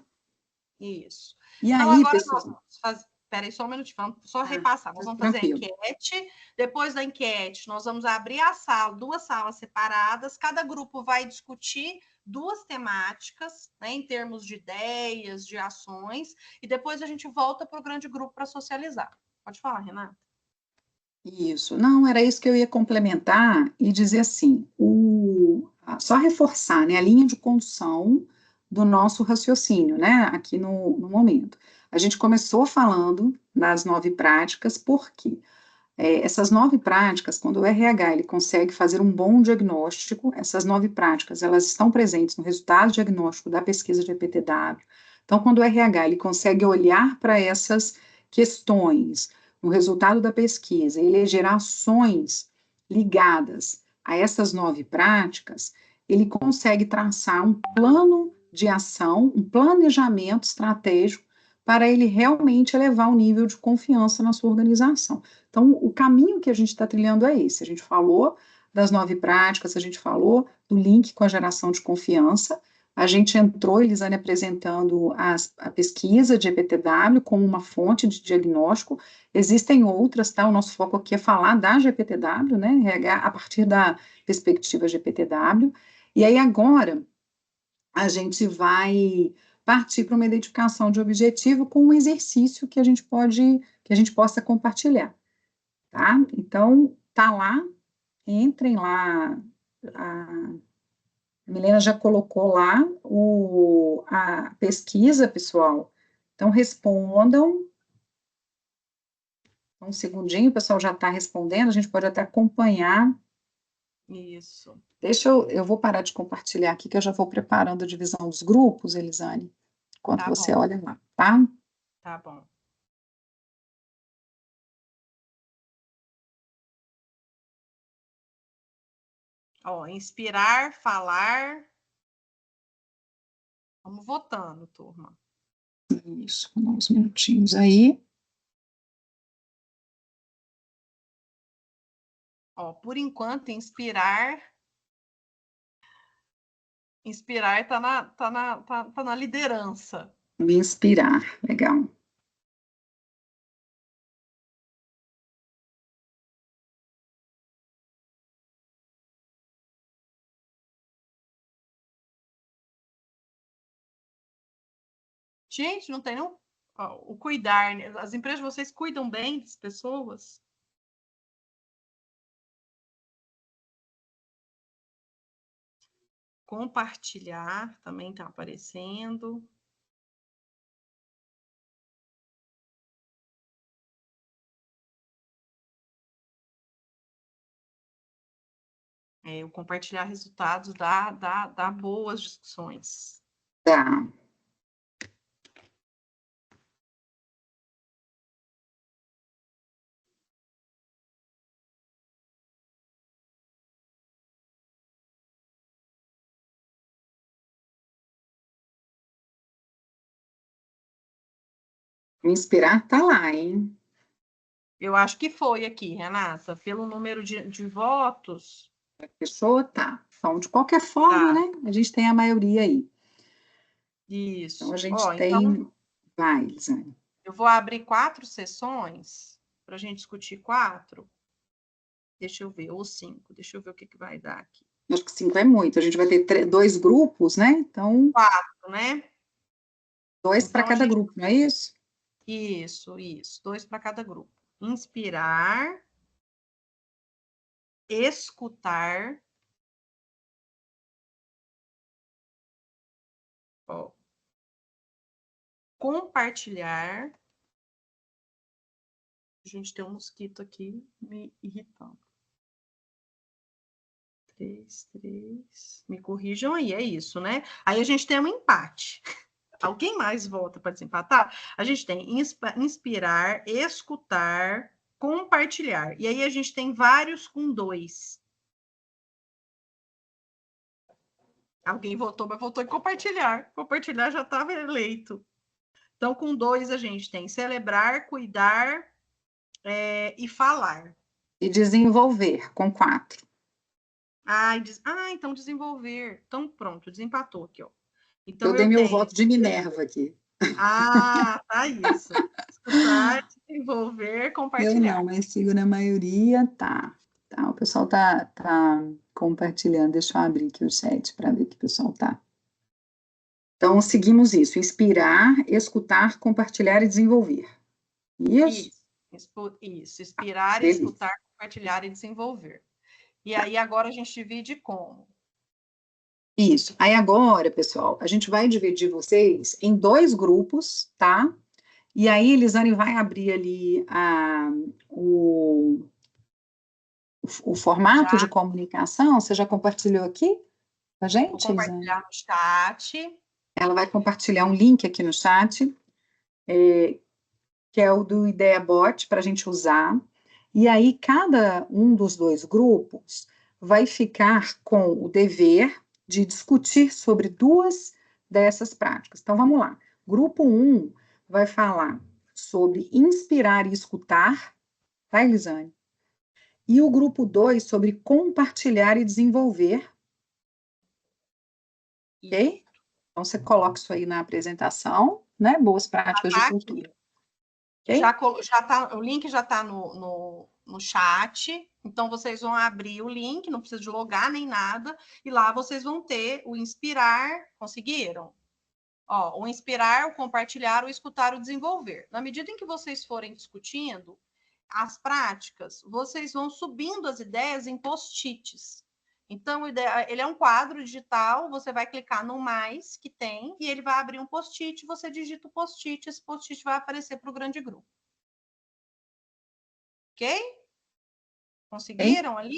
Isso. E então, aí, agora pessoal... nós vamos fazer... Espera aí só um minutinho, vamos só repassar. Nós vamos fazer a enquete. Depois da enquete, nós vamos abrir a sala, 2 salas separadas. Cada grupo vai discutir 2 temáticas, né, em termos de ideias, de ações. E depois a gente volta para o grande grupo para socializar. Pode falar, Renata. Isso, não, era isso que eu ia complementar e dizer assim, só reforçar, né, a linha de condução do nosso raciocínio, né, aqui no momento. A gente começou falando das 9 práticas, porque essas 9 práticas, quando o RH ele consegue fazer um bom diagnóstico, essas 9 práticas, elas estão presentes no resultado diagnóstico da pesquisa de EPTW. Então, quando o RH ele consegue olhar para essas questões no resultado da pesquisa, ele eleger ações ligadas a essas 9 práticas, ele consegue traçar um plano de ação, um planejamento estratégico para ele realmente elevar o nível de confiança na sua organização. Então, o caminho que a gente está trilhando é esse. A gente falou das 9 práticas, a gente falou do link com a geração de confiança, a gente entrou, Elisane, apresentando a pesquisa de EPTW como uma fonte de diagnóstico. Existem outras, tá? O nosso foco aqui é falar da GPTW, né? RH a partir da perspectiva GPTW. E aí, agora, a gente vai partir para uma identificação de objetivo com um exercício que a gente possa compartilhar, tá? Então, tá lá, entrem lá, a Milena já colocou lá a pesquisa, pessoal. Então, respondam. Um segundinho, o pessoal já está respondendo, a gente pode até acompanhar. Isso. Eu vou parar de compartilhar aqui, que eu já vou preparando a divisão dos grupos, Elisane, enquanto Tá você bom. olha lá, tá? Tá bom. Ó, inspirar, falar. Vamos votando, turma. Isso, vou dar uns minutinhos aí. Ó, por enquanto, inspirar tá na liderança. Me inspirar, legal. Gente, não tem não. Ó, o cuidar, né? As empresas de vocês cuidam bem das pessoas? Compartilhar também está aparecendo. O compartilhar resultados dá boas discussões. Tá. Me inspirar tá lá, hein? Eu acho que foi aqui, Renata, pelo número de votos. A pessoa tá. Então, de qualquer forma, Tá. né? A gente tem a maioria aí. Isso. Então, a gente Ó, tem. Então, vai, Elisane. eu vou abrir 4 sessões para a gente discutir 4. Deixa eu ver, ou 5. Deixa eu ver o que vai dar aqui. Acho que 5 é muito. A gente vai ter 2 grupos, né? Então. 4, né? 2 para cada grupo, não é isso? Isso. 2 para cada grupo. Inspirar, escutar. Ó, compartilhar. A gente tem um mosquito aqui me irritando. 3. Me corrijam aí, é isso, né? Aí a gente tem um empate. Alguém mais vota para desempatar? A gente tem inspirar, escutar, compartilhar. E aí a gente tem vários com 2. Alguém votou, mas votou em compartilhar. Compartilhar já estava eleito. Então, com 2 a gente tem celebrar, cuidar e falar. E desenvolver, com 4. Então desenvolver. Então, pronto, desempatou aqui, ó. Então, eu dei meu voto de Minerva aqui. Tá isso. Escutar, desenvolver, compartilhar. Eu não, mas sigo na maioria, tá. O pessoal tá compartilhando. Deixa eu abrir aqui o chat para ver que o pessoal tá. Então, seguimos isso: inspirar, escutar, compartilhar e desenvolver. Isso? Isso, inspirar, Beleza. escutar, compartilhar e desenvolver. E aí agora a gente divide como? Isso. Aí agora, pessoal, a gente vai dividir vocês em 2 grupos, tá? E aí, Elisane vai abrir ali o formato de comunicação. Você já compartilhou aqui com a Vou gente, Elisane? compartilhar no chat. Ela vai compartilhar um link aqui no chat, que é o do IdeaBot, para a gente usar. E aí, cada um dos 2 grupos vai ficar com o dever de discutir sobre 2 dessas práticas. Então, vamos lá. Grupo 1 vai falar sobre inspirar e escutar, tá, Elisane? E o grupo 2 sobre compartilhar e desenvolver. Ok? Então, você coloca isso aí na apresentação, né? Boas práticas de cultura. Okay? O link já está no chat, então vocês vão abrir o link, não precisa de logar nem nada, e lá vocês vão ter o inspirar, conseguiram? Ó, o inspirar, o compartilhar, o escutar, o desenvolver. Na medida em que vocês forem discutindo as práticas, vocês vão subindo as ideias em post-its. Então, ele é um quadro digital, você vai clicar no mais que tem, e ele vai abrir um post-it, você digita o post-it, esse post-it vai aparecer para o grande grupo. Ok? Conseguiram ali?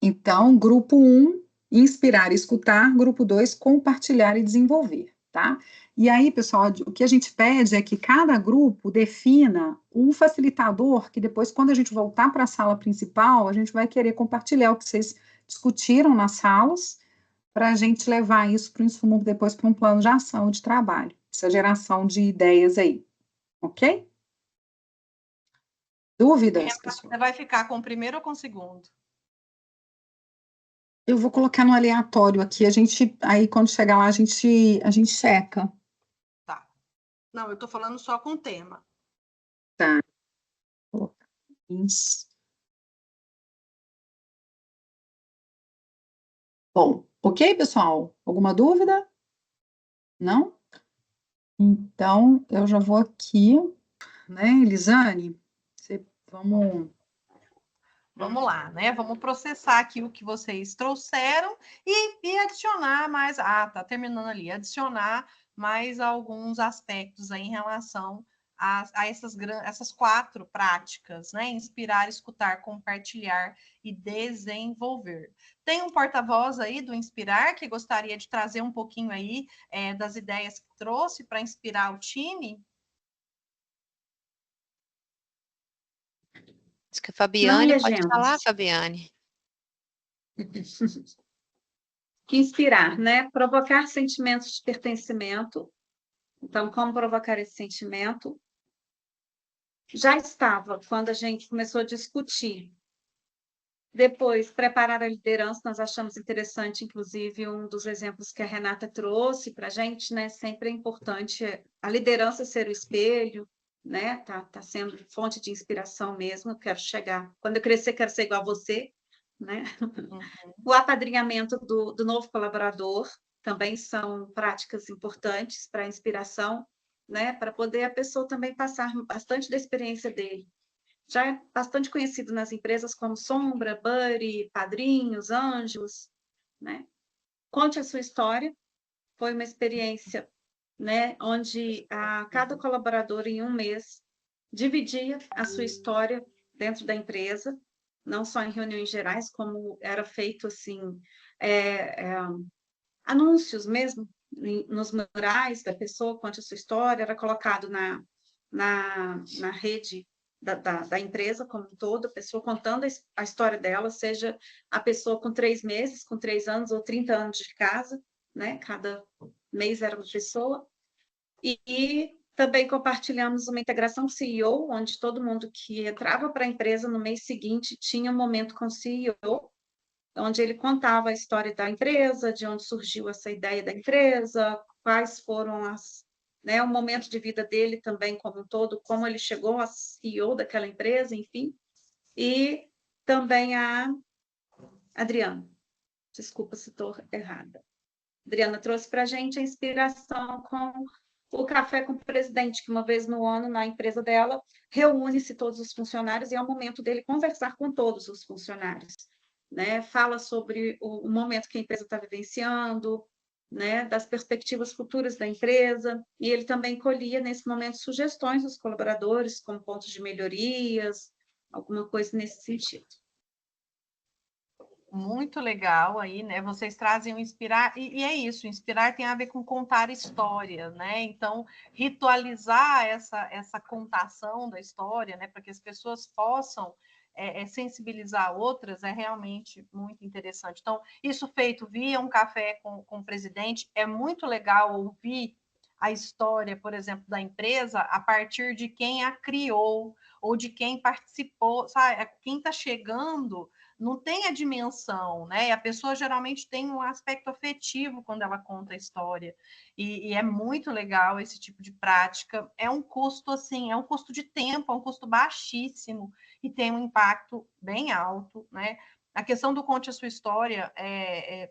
Então, grupo 1, inspirar e escutar, grupo 2, compartilhar e desenvolver, tá? E aí, pessoal, o que a gente pede é que cada grupo defina um facilitador que depois, quando a gente voltar para a sala principal, a gente vai querer compartilhar o que vocês discutiram nas salas, para a gente levar isso para o insumo depois para um plano de ação de trabalho, essa geração de ideias aí, ok? Dúvidas, pessoal? Você vai ficar com o primeiro ou com o segundo? Eu vou colocar no aleatório aqui, aí quando chegar lá a gente checa. Tá. Não, eu estou falando só com o tema. Tá. Vou colocar isso. Bom, ok, pessoal? Alguma dúvida? Não? Então, eu já vou aqui, né, Elisane? Vamos lá, né? Vamos processar aqui o que vocês trouxeram e adicionar mais. Ah, tá terminando ali. Adicionar mais alguns aspectos aí em relação a essas 4 práticas, né? Inspirar, escutar, compartilhar e desenvolver. Tem um porta-voz aí do Inspirar que gostaria de trazer um pouquinho aí das ideias que trouxe para inspirar o time? Acho que a Fabiane pode falar, Fabiane. Que inspirar, né? Provocar sentimentos de pertencimento. Então, como provocar esse sentimento? Já estava quando a gente começou a discutir. Depois, preparar a liderança, nós achamos interessante, inclusive, um dos exemplos que a Renata trouxe para a gente, né? Sempre é importante a liderança ser o espelho, né? Tá sendo fonte de inspiração mesmo. Quero chegar. Quando eu crescer, quero ser igual a você, né? O apadrinhamento do novo colaborador também são práticas importantes para a inspiração, né? Para poder a pessoa também passar bastante da experiência dele. Já é bastante conhecido nas empresas como Sombra, Buddy, Padrinhos, Anjos, né? Conte a sua história. Foi uma experiência, né, onde cada colaborador, em um mês, dividia a sua história dentro da empresa, não só em reuniões gerais, como era feito, assim, anúncios mesmo, nos murais da pessoa, conte a sua história, era colocado na rede da empresa como um todo, a pessoa contando a história dela, seja a pessoa com 3 meses, com 3 anos ou 30 anos de casa, né? Cada mês era uma pessoa. E também compartilhamos uma integração CEO, onde todo mundo que entrava para a empresa no mês seguinte tinha um momento com o CEO, onde ele contava a história da empresa, de onde surgiu essa ideia da empresa, quais foram o momento de vida dele também como um todo, como ele chegou a CEO daquela empresa, enfim. E também a Adriana, desculpa se estou errada. A Adriana trouxe para a gente a inspiração com o café com o presidente, que uma vez no ano, na empresa dela, reúne-se todos os funcionários e é o momento dele conversar com todos os funcionários, né? Fala sobre o momento que a empresa está vivenciando, né? Das perspectivas futuras da empresa, e ele também colhia, nesse momento, sugestões dos colaboradores, como pontos de melhorias, alguma coisa nesse sentido. Muito legal aí, né? Vocês trazem o inspirar, e é isso, inspirar tem a ver com contar história, né? Então, ritualizar essa contação da história, né? Para que as pessoas possam sensibilizar outras, é realmente muito interessante. Então, isso feito via um café com o presidente, é muito legal ouvir a história, por exemplo, da empresa a partir de quem a criou, ou de quem participou, sabe? Quem está chegando não tem a dimensão, né? E a pessoa geralmente tem um aspecto afetivo quando ela conta a história. E é muito legal esse tipo de prática. É um custo, assim, é um custo de tempo, é um custo baixíssimo e tem um impacto bem alto, né? A questão do conte a sua história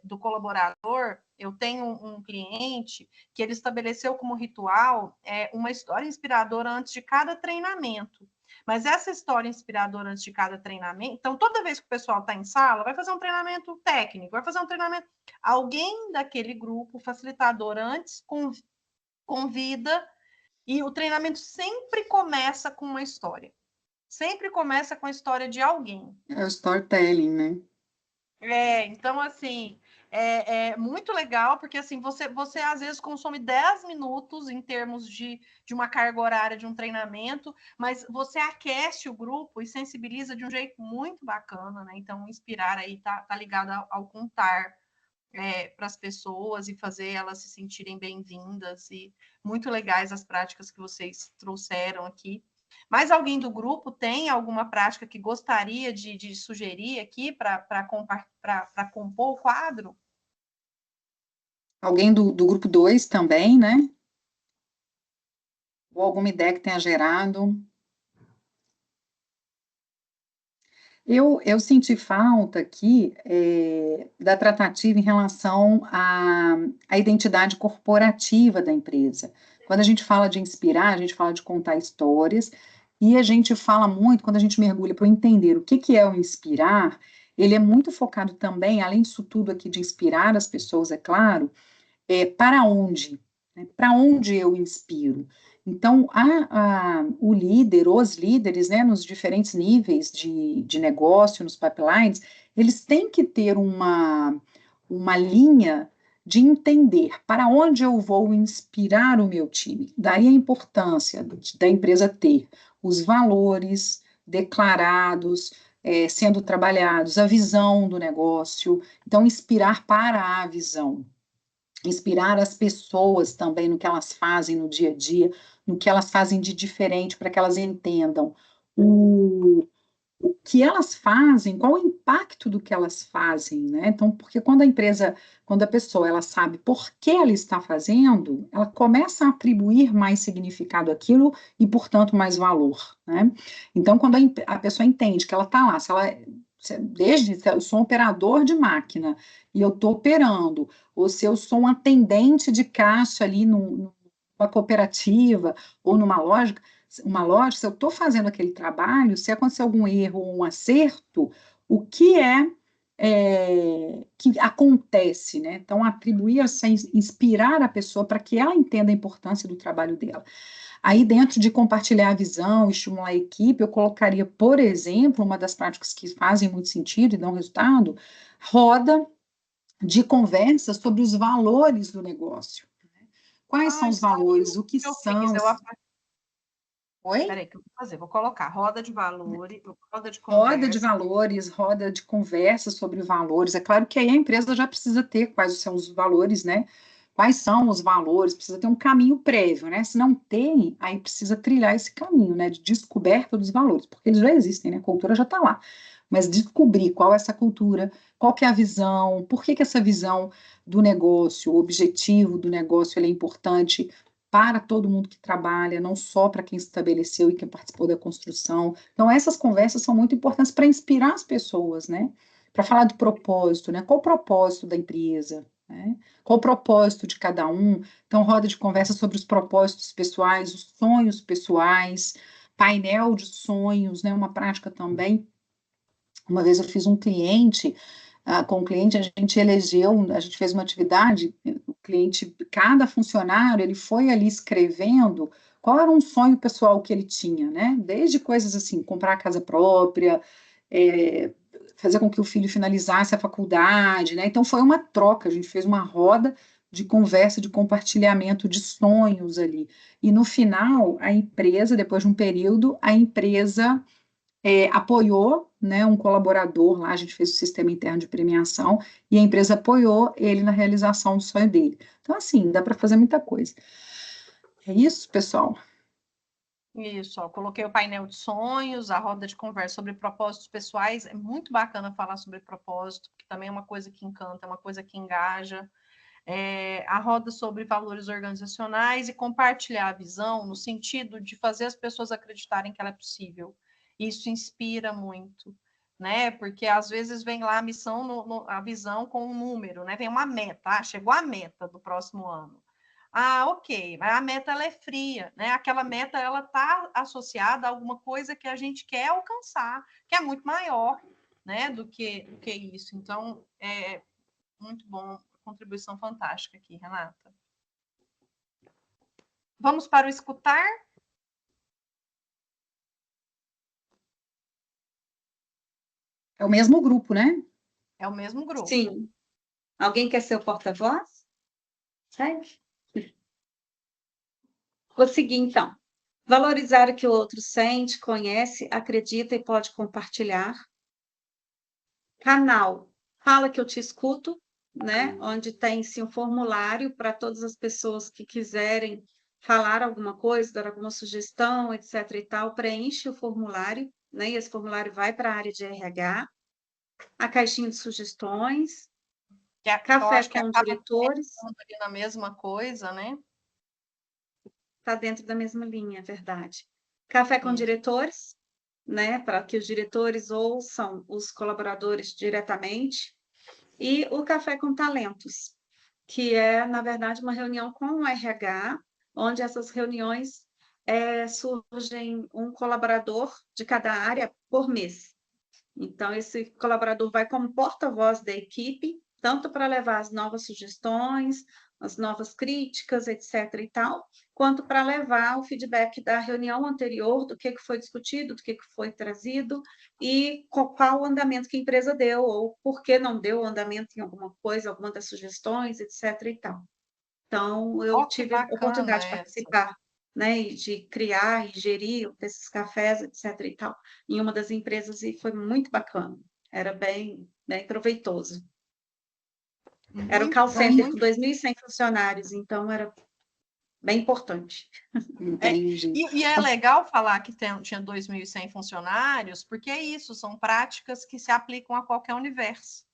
do colaborador, eu tenho um cliente que ele estabeleceu como ritual uma história inspiradora antes de cada treinamento. Mas essa história inspiradora antes de cada treinamento, então toda vez que o pessoal está em sala, vai fazer um treinamento técnico, vai fazer um treinamento, alguém daquele grupo facilitador antes convida, e o treinamento sempre começa com uma história. Sempre começa com a história de alguém. É o storytelling, né? Então, assim, é muito legal, porque assim, você às vezes consome 10 minutos em termos de uma carga horária de um treinamento, mas você aquece o grupo e sensibiliza de um jeito muito bacana, né? Então, inspirar aí tá ligado ao contar para as pessoas e fazer elas se sentirem bem-vindas, e muito legais as práticas que vocês trouxeram aqui. Mais alguém do grupo tem alguma prática que gostaria de sugerir aqui para compor o quadro? Alguém do grupo 2 também, né? Ou alguma ideia que tenha gerado? Eu senti falta aqui da tratativa em relação à identidade corporativa da empresa. Quando a gente fala de inspirar, a gente fala de contar histórias, e a gente fala muito, quando a gente mergulha para entender o que é o inspirar, ele é muito focado também, além disso tudo aqui de inspirar as pessoas, é claro, para onde? Né? Para onde eu inspiro? Então, o líder, os líderes, né, nos diferentes níveis de negócio, nos pipelines, eles têm que ter uma linha de entender para onde eu vou inspirar o meu time. Daí a importância da empresa ter os valores declarados, sendo trabalhados, a visão do negócio. Então, inspirar para a visão. Inspirar as pessoas também no que elas fazem no dia a dia, no que elas fazem de diferente, para que elas entendam o que elas fazem, qual o impacto do que elas fazem, né? Então, porque quando a pessoa ela sabe por que ela está fazendo, ela começa a atribuir mais significado àquilo e, portanto, mais valor, né? Então, quando a pessoa entende que ela está lá, se eu sou um operador de máquina e eu estou operando, ou se eu sou um atendente de caixa ali numa cooperativa ou numa loja, se eu estou fazendo aquele trabalho, se acontecer algum erro ou um acerto, o que que acontece, né? Então, inspirar a pessoa para que ela entenda a importância do trabalho dela. Aí, dentro de compartilhar a visão, estimular a equipe, eu colocaria, por exemplo, uma das práticas que fazem muito sentido e dão resultado, roda de conversa sobre os valores do negócio. Quais são os valores? O que são? Oi? Peraí, que eu vou fazer? Vou colocar roda de valores, roda de conversa. Roda de valores, roda de conversa sobre valores. É claro que aí a empresa já precisa ter quais são os valores, né? Quais são os valores? Precisa ter um caminho prévio, né? Se não tem, aí precisa trilhar esse caminho, né? De descoberta dos valores, porque eles já existem, né? A cultura já está lá. Mas descobrir qual é essa cultura, qual que é a visão, por que essa visão do negócio, o objetivo do negócio, ele é importante para todo mundo que trabalha, não só para quem estabeleceu e quem participou da construção. Então, essas conversas são muito importantes para inspirar as pessoas, né? Para falar do propósito, né? Qual o propósito da empresa? né? Qual o propósito de cada um? Então, roda de conversa sobre os propósitos pessoais, os sonhos pessoais, painel de sonhos, né? Uma prática também. Uma vez eu fiz um cliente, com o cliente, a gente elegeu, a gente fez uma atividade, o cliente, cada funcionário, ele foi ali escrevendo qual era um sonho pessoal que ele tinha, né? Desde coisas assim, comprar a casa própria, fazer com que o filho finalizasse a faculdade, né? Então foi uma troca, a gente fez uma roda de conversa, de compartilhamento de sonhos ali. E no final, a empresa, depois de um período, a empresa apoiou, né, um colaborador lá, a gente fez o sistema interno de premiação, e a empresa apoiou ele na realização do sonho dele. Então, assim, dá para fazer muita coisa. É isso, pessoal? Isso, ó, coloquei o painel de sonhos, a roda de conversa sobre propósitos pessoais. É muito bacana falar sobre propósito, porque também é uma coisa que encanta, é uma coisa que engaja. A roda sobre valores organizacionais e compartilhar a visão no sentido de fazer as pessoas acreditarem que ela é possível. Isso inspira muito, né? Porque às vezes vem lá a missão, a visão com um número, né? Vem uma meta, chegou a meta do próximo ano. Ok, mas a meta ela é fria, né? Aquela meta ela está associada a alguma coisa que a gente quer alcançar, que é muito maior, né, do que isso. Então, é muito bom, contribuição fantástica aqui, Renata. Vamos para o escutar? É o mesmo grupo, né? É o mesmo grupo. Sim. Alguém quer ser o porta-voz? Segue. Vou seguir, então. Valorizar o que o outro sente, conhece, acredita e pode compartilhar. Canal, fala que eu te escuto, né? Onde tem-se um formulário para todas as pessoas que quiserem falar alguma coisa, dar alguma sugestão, etc. e tal, preenche o formulário, né? E esse formulário vai para a área de RH. A caixinha de sugestões, café com diretores. Ali na mesma coisa, né? Está dentro da mesma linha, é verdade. Café com diretores, né? Para que os diretores ouçam os colaboradores diretamente. E o café com talentos, que é, na verdade, uma reunião com o RH, onde essas reuniões surgem um colaborador de cada área por mês. Então, esse colaborador vai como porta-voz da equipe, tanto para levar as novas sugestões, as novas críticas, etc. e tal, quanto para levar o feedback da reunião anterior, do que foi discutido, do que foi trazido, e qual o andamento que a empresa deu, ou por que não deu o andamento em alguma coisa, alguma das sugestões, etc. e tal. Então, eu tive a oportunidade de participar, né, e de criar e gerir esses cafés, etc. e tal, em uma das empresas, e foi muito bacana. Era bem proveitoso. Era um call center com 2.100 funcionários, então era bem importante. Entendi. E é legal falar que tinha 2.100 funcionários, porque é isso, são práticas que se aplicam a qualquer universo.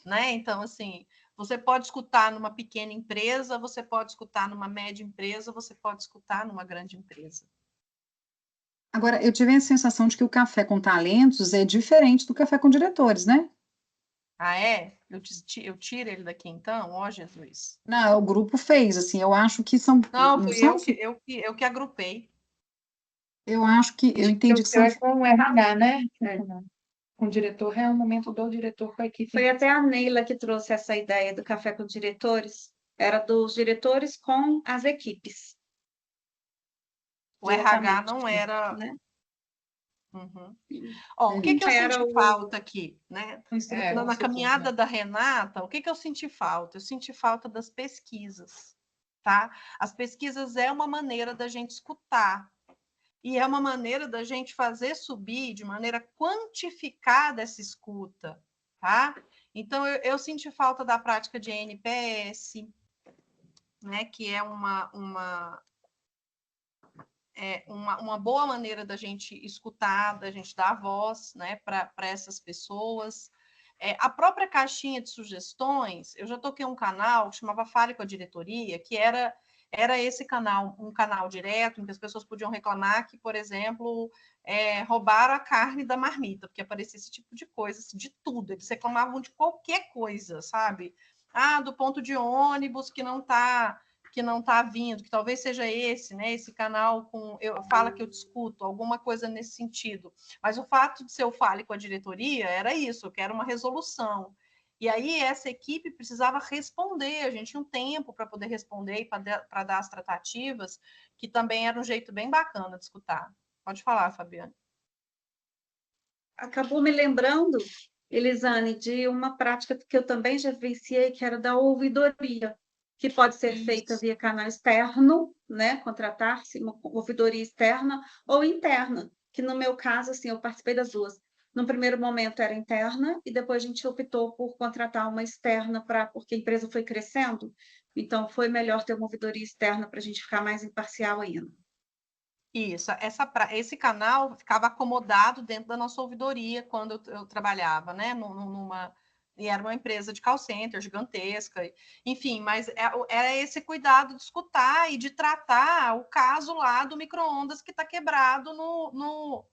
Né? Então, assim, você pode escutar numa pequena empresa, você pode escutar numa média empresa, você pode escutar numa grande empresa. Agora, eu tive a sensação de que o café com talentos é diferente do café com diretores, né? Ah, é? Eu tiro ele daqui, então? Ó, Jesus. Não, o grupo fez, assim, eu acho que são... Não, fui eu que agrupei. Eu acho que, eu entendi que são... é com o RH, né? Com o diretor, é o momento do diretor com a equipe. Foi até a Neila que trouxe essa ideia do café com diretores, era dos diretores com as equipes. O RH não era... Né? Uhum. Ó, o que eu senti falta aqui, né? Na caminhada da Renata, o que eu senti falta? Eu senti falta das pesquisas, tá? As pesquisas é uma maneira da gente escutar e é uma maneira da gente fazer subir de maneira quantificada essa escuta, tá? Então, eu senti falta da prática de NPS, né? Que é uma boa maneira da gente escutar, da gente dar voz, né, para essas pessoas. A própria caixinha de sugestões, eu já toquei um canal que chamava Fale com a Diretoria, que era esse canal, um canal direto, em que as pessoas podiam reclamar que, por exemplo, roubaram a carne da marmita, porque aparecia esse tipo de coisa, assim, de tudo, eles reclamavam de qualquer coisa, sabe? do ponto de ônibus que não está vindo, que talvez seja esse, né? Esse canal fala que eu discuto, alguma coisa nesse sentido. Mas o fato de ser eu fale com a diretoria era isso, eu quero uma resolução. E aí essa equipe precisava responder, a gente tinha um tempo para poder responder e para dar as tratativas, que também era um jeito bem bacana de escutar. Pode falar, Fabiane. Acabou me lembrando, Elisane, de uma prática que eu também já vivenciei, que era da ouvidoria, que pode ser feita via canal externo, né? Contratar-se uma ouvidoria externa ou interna, que no meu caso, assim, eu participei das duas. No primeiro momento era interna, e depois a gente optou por contratar uma externa, porque a empresa foi crescendo, então foi melhor ter uma ouvidoria externa para a gente ficar mais imparcial ainda. Isso, esse canal ficava acomodado dentro da nossa ouvidoria quando eu trabalhava, né? E era uma empresa de call center gigantesca, enfim, mas era esse cuidado de escutar e de tratar o caso lá do micro-ondas que está quebrado não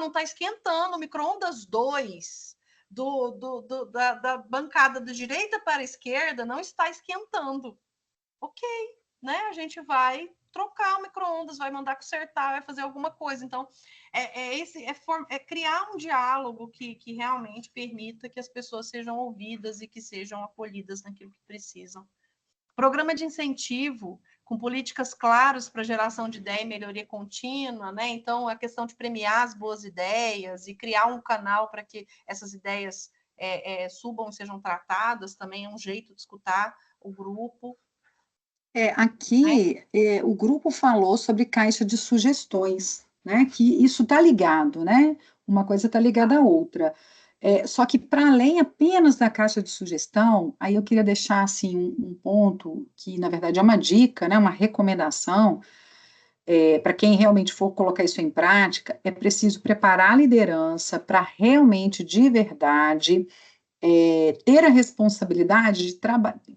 está esquentando, o micro-ondas 2 da bancada da direita para a esquerda não está esquentando. Ok, né? A gente vai trocar o micro-ondas, vai mandar consertar, vai fazer alguma coisa. Então, é criar um diálogo que realmente permita que as pessoas sejam ouvidas e que sejam acolhidas naquilo que precisam. Programa de incentivo, com políticas claras para geração de ideia e melhoria contínua, né? Então, a questão de premiar as boas ideias e criar um canal para que essas ideias subam e sejam tratadas, também é um jeito de escutar o grupo. Aqui, o grupo falou sobre caixa de sugestões, né? Que isso está ligado, né? Uma coisa está ligada à outra. Só que, para além apenas da caixa de sugestão, aí eu queria deixar assim, um ponto que, na verdade, é uma dica, né? Uma recomendação, para quem realmente for colocar isso em prática, é preciso preparar a liderança para realmente, de verdade, ter a responsabilidade de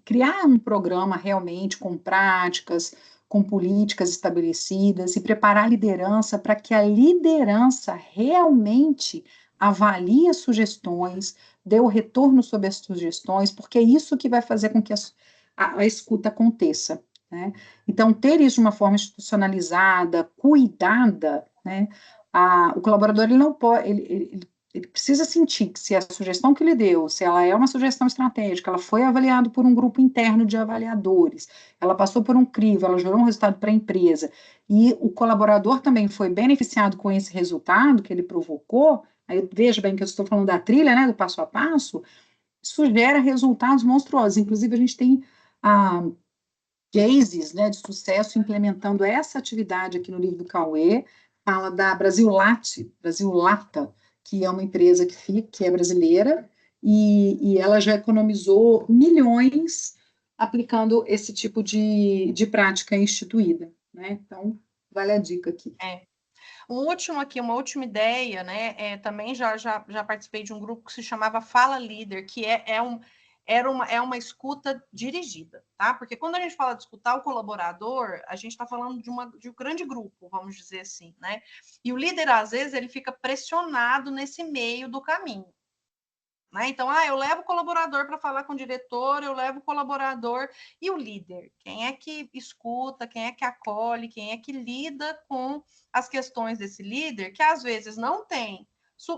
criar um programa realmente com práticas, com políticas estabelecidas e preparar a liderança para que a liderança realmente avalie as sugestões, dê o retorno sobre as sugestões, porque é isso que vai fazer com que a escuta aconteça, né? Então, ter isso de uma forma institucionalizada, cuidada, né? O colaborador ele não pode, ele precisa sentir que se a sugestão que ele deu, se ela é uma sugestão estratégica, ela foi avaliada por um grupo interno de avaliadores, ela passou por um crivo, ela gerou um resultado para a empresa, e o colaborador também foi beneficiado com esse resultado que ele provocou, aí veja bem que eu estou falando da trilha, né, do passo a passo, isso gera resultados monstruosos. Inclusive, a gente tem cases, né, de sucesso implementando essa atividade aqui no livro do Cauê, fala da Brasil Lata, que é uma empresa que é brasileira, e ela já economizou milhões aplicando esse tipo de prática instituída, né? Então, vale a dica aqui. Uma última ideia, né? Também já participei de um grupo que se chamava Fala Líder, que é uma escuta dirigida, tá? Porque quando a gente fala de escutar o colaborador, a gente está falando de um grande grupo, vamos dizer assim, né? E o líder, às vezes, ele fica pressionado nesse meio do caminho. Né? Então, eu levo o colaborador para falar com o diretor, eu levo o colaborador e o líder. Quem é que escuta, quem é que acolhe, quem é que lida com as questões desse líder, que às vezes não tem,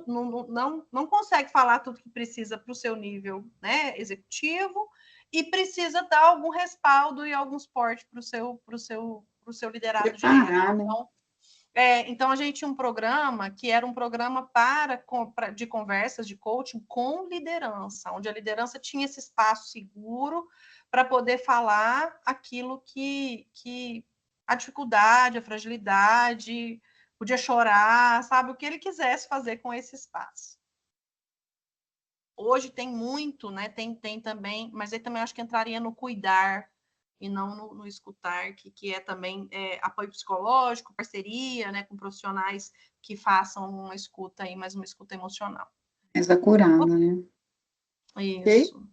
não consegue falar tudo que precisa para o seu nível, né, executivo, e precisa dar algum respaldo e algum suporte para o seu liderado direto. Então, a gente tinha um programa que era um programa de conversas, de coaching com liderança, onde a liderança tinha esse espaço seguro para poder falar aquilo que a dificuldade, a fragilidade, podia chorar, sabe? O que ele quisesse fazer com esse espaço. Hoje tem muito, né? Tem também, mas aí também acho que entraria no cuidar, e não no escutar, que é também apoio psicológico, parceria, né, com profissionais que façam uma escuta aí, mas uma escuta emocional. Mais acurada, né? Isso.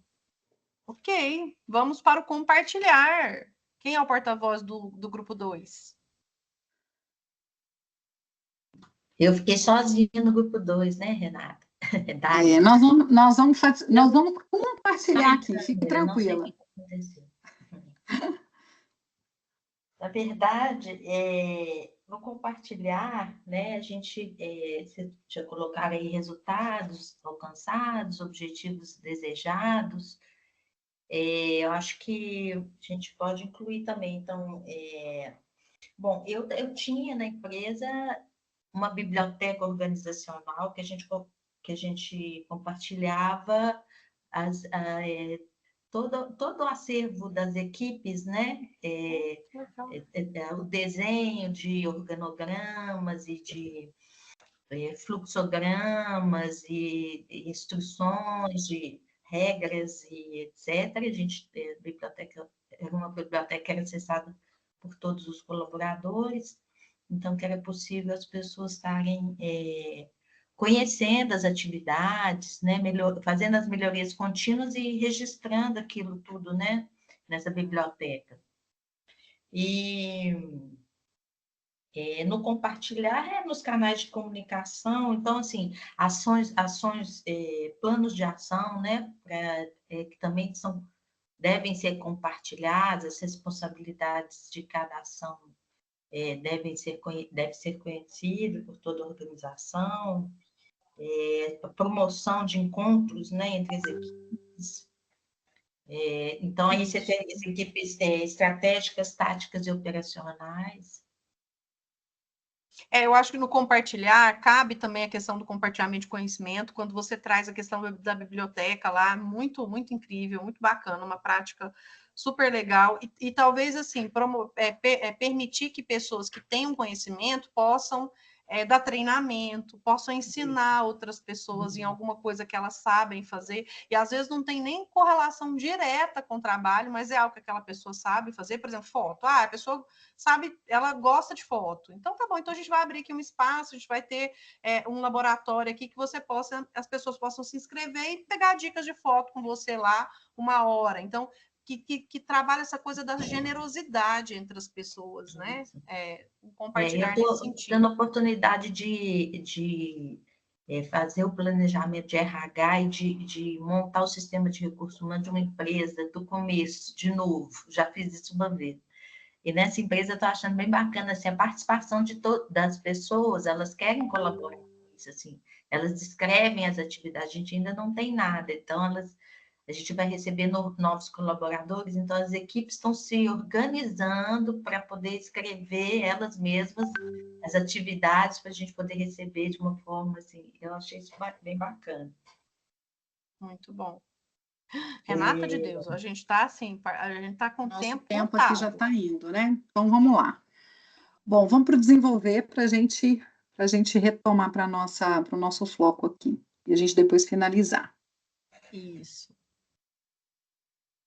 Ok, vamos para o compartilhar. Quem é o porta-voz do grupo 2? Eu fiquei sozinha no grupo 2, né, Renata? Nós vamos compartilhar aqui, fique tranquila. Não sei o que aconteceu. Na verdade, no compartilhar, né, a gente já colocar aí resultados alcançados, objetivos desejados. Eu acho que a gente pode incluir também, então, bom, eu tinha na empresa uma biblioteca organizacional que a gente compartilhava todo o acervo das equipes, né? O desenho de organogramas e de fluxogramas e instruções de regras e etc. A biblioteca era uma biblioteca que era acessada por todos os colaboradores, então que era possível as pessoas estarem conhecendo as atividades, né, fazendo as melhorias contínuas e registrando aquilo tudo, né, nessa biblioteca. E no compartilhar, nos canais de comunicação, então, assim, ações planos de ação, né, que também devem ser compartilhadas, as responsabilidades de cada ação deve ser conhecido por toda a organização, promoção de encontros, né, entre as equipes. Então, aí você tem as equipes estratégicas, táticas e operacionais. Eu acho que no compartilhar, cabe também a questão do compartilhamento de conhecimento, quando você traz a questão da biblioteca lá, muito, muito incrível, muito bacana, uma prática super legal, e talvez, assim, permitir que pessoas que tenham conhecimento possam dar treinamento, possam ensinar outras pessoas em alguma coisa que elas sabem fazer, e às vezes não tem nem correlação direta com o trabalho, mas é algo que aquela pessoa sabe fazer, por exemplo, foto. A pessoa sabe, ela gosta de foto. Então, tá bom, então a gente vai abrir aqui um espaço, a gente vai ter um laboratório aqui que as pessoas possam se inscrever e pegar dicas de foto com você lá 1 hora. Então, que trabalha essa coisa da generosidade entre as pessoas, né? Compartilhar nesse sentido. Eu estou tendo a oportunidade de fazer o planejamento de RH e de montar o sistema de recursos humanos de uma empresa do começo, de novo. Já fiz isso uma vez. E nessa empresa eu estou achando bem bacana assim, a participação das pessoas, elas querem colaborar com isso, assim, elas descrevem as atividades, a gente ainda não tem nada, então a gente vai receber novos colaboradores, então as equipes estão se organizando para poder escrever elas mesmas as atividades para a gente poder receber de uma forma assim, eu achei isso bem bacana. Muito bom. Renata de Deus, a gente está assim, a gente está com Nosso tempo contado. Aqui já está indo, né? Então vamos lá. Bom, vamos para o desenvolver para a gente retomar para o nosso foco aqui e a gente depois finalizar. Isso.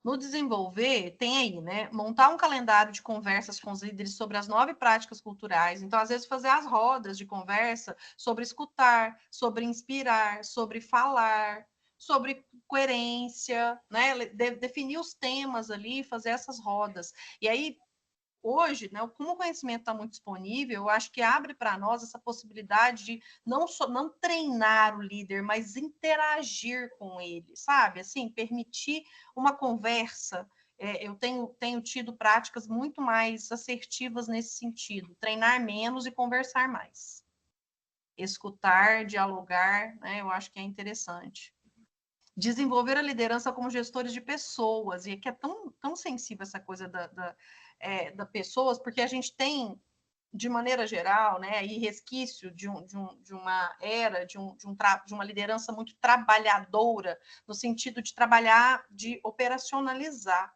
No desenvolver, tem aí, né? Montar um calendário de conversas com os líderes sobre as 9 práticas culturais. Então, às vezes, fazer as rodas de conversa sobre escutar, sobre inspirar, sobre falar, sobre coerência, né? Definir os temas ali, fazer essas rodas. E aí, hoje, né, como o conhecimento está muito disponível, eu acho que abre para nós essa possibilidade de não treinar o líder, mas interagir com ele, sabe? Assim, permitir uma conversa. Eu tenho tido práticas muito mais assertivas nesse sentido, treinar menos e conversar mais. Escutar, dialogar, né, eu acho que é interessante. Desenvolver a liderança como gestores de pessoas, e aqui é tão sensível essa coisa da pessoas, porque a gente tem, de maneira geral, né, aí resquício de uma era, de uma liderança muito trabalhadora, no sentido de trabalhar, de operacionalizar.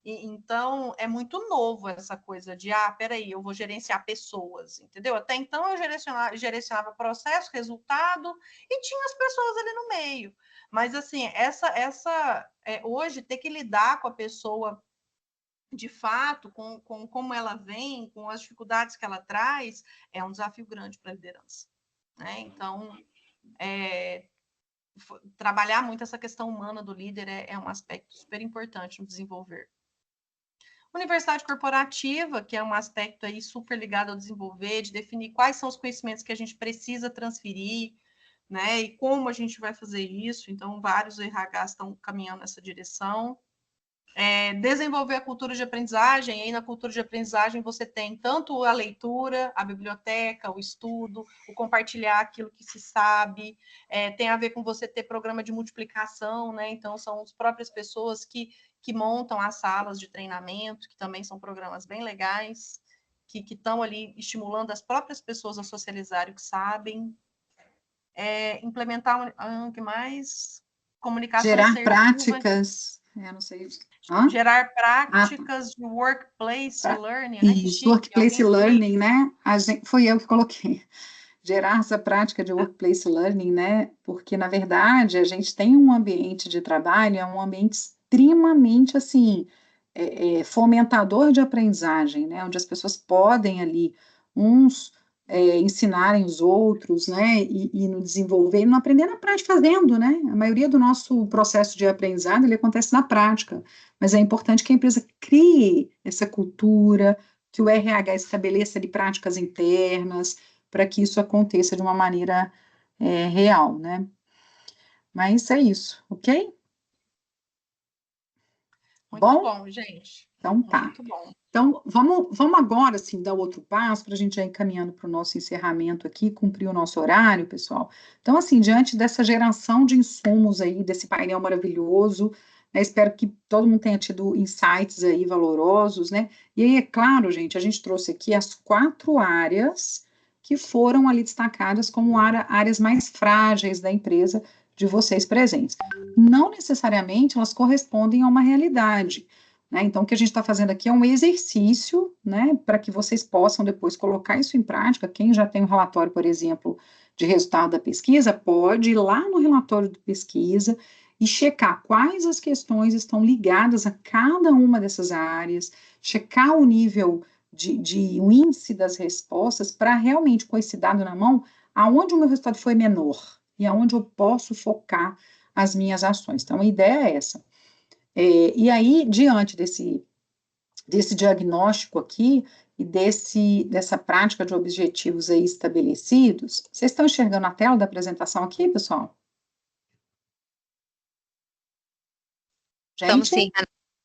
Então, é muito novo essa coisa de, peraí, eu vou gerenciar pessoas, entendeu? Até então, eu gerenciava processo, resultado, e tinha as pessoas ali no meio. Mas, assim, hoje, ter que lidar com a pessoa de fato, com como ela vem, com as dificuldades que ela traz, é um desafio grande para a liderança, né? Então, trabalhar muito essa questão humana do líder é um aspecto super importante no desenvolver. Universidade corporativa, que é um aspecto aí super ligado ao desenvolver, de definir quais são os conhecimentos que a gente precisa transferir, né? E como a gente vai fazer isso? Então, vários RHs estão caminhando nessa direção. Desenvolver a cultura de aprendizagem, e aí na cultura de aprendizagem você tem tanto a leitura, a biblioteca, o estudo, o compartilhar aquilo que se sabe, tem a ver com você ter programa de multiplicação, né? Então, são as próprias pessoas que montam as salas de treinamento, que também são programas bem legais, que estão ali estimulando as próprias pessoas a socializarem o que sabem. Implementar o que mais? Comunicação Gerar assertiva. práticas, não sei. Gerar práticas de workplace learning, né? Isso, workplace learning, né? Foi eu que coloquei. Gerar essa prática de workplace learning, né? Porque, na verdade, a gente tem um ambiente de trabalho, é um ambiente extremamente, assim, fomentador de aprendizagem, né? Onde as pessoas podem ali, uns ensinarem os outros, né? E no desenvolver, e no aprender na prática, fazendo, né? A maioria do nosso processo de aprendizado, ele acontece na prática, mas é importante que a empresa crie essa cultura, que o RH estabeleça ali práticas internas, para que isso aconteça de uma maneira real, né? Mas é isso, ok? Muito bom, gente. Então tá. Muito bom. Então, vamos agora, assim, dar outro passo, para a gente já ir caminhando para o nosso encerramento aqui, cumprir o nosso horário, pessoal. Então, assim, diante dessa geração de insumos aí, desse painel maravilhoso, né, espero que todo mundo tenha tido insights aí valorosos, né? E aí, é claro, gente, a gente trouxe aqui as 4 áreas que foram ali destacadas como áreas mais frágeis da empresa de vocês presentes. Não necessariamente elas correspondem a uma realidade, né? Então, o que a gente está fazendo aqui é um exercício, né, para que vocês possam depois colocar isso em prática. Quem já tem um relatório, por exemplo, de resultado da pesquisa, pode ir lá no relatório de pesquisa e checar quais as questões estão ligadas a cada uma dessas áreas, checar o nível o índice das respostas, para realmente, com esse dado na mão, aonde o meu resultado foi menor e aonde eu posso focar as minhas ações. Então, a ideia é essa. E aí, diante desse diagnóstico aqui e dessa prática de objetivos aí estabelecidos, vocês estão enxergando a tela da apresentação aqui, pessoal? Estamos sim.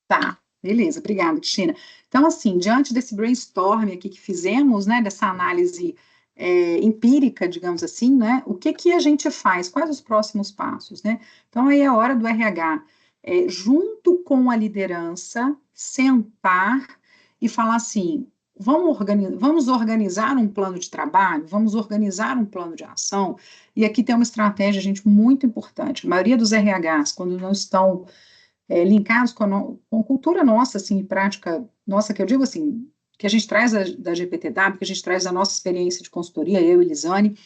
Tá, beleza, obrigada, Cristina. Então, assim, diante desse brainstorm aqui que fizemos, né, dessa análise empírica, digamos assim, né, o que a gente faz? Quais os próximos passos, né? Então, aí é a hora do RH, junto com a liderança, sentar e falar assim, vamos organizar um plano de trabalho, vamos organizar um plano de ação, e aqui tem uma estratégia, gente, muito importante. A maioria dos RHs, quando não estão linkados com cultura nossa, assim, prática nossa, que eu digo assim, que a gente traz da GPTW, que a gente traz da nossa experiência de consultoria, eu e Elisane,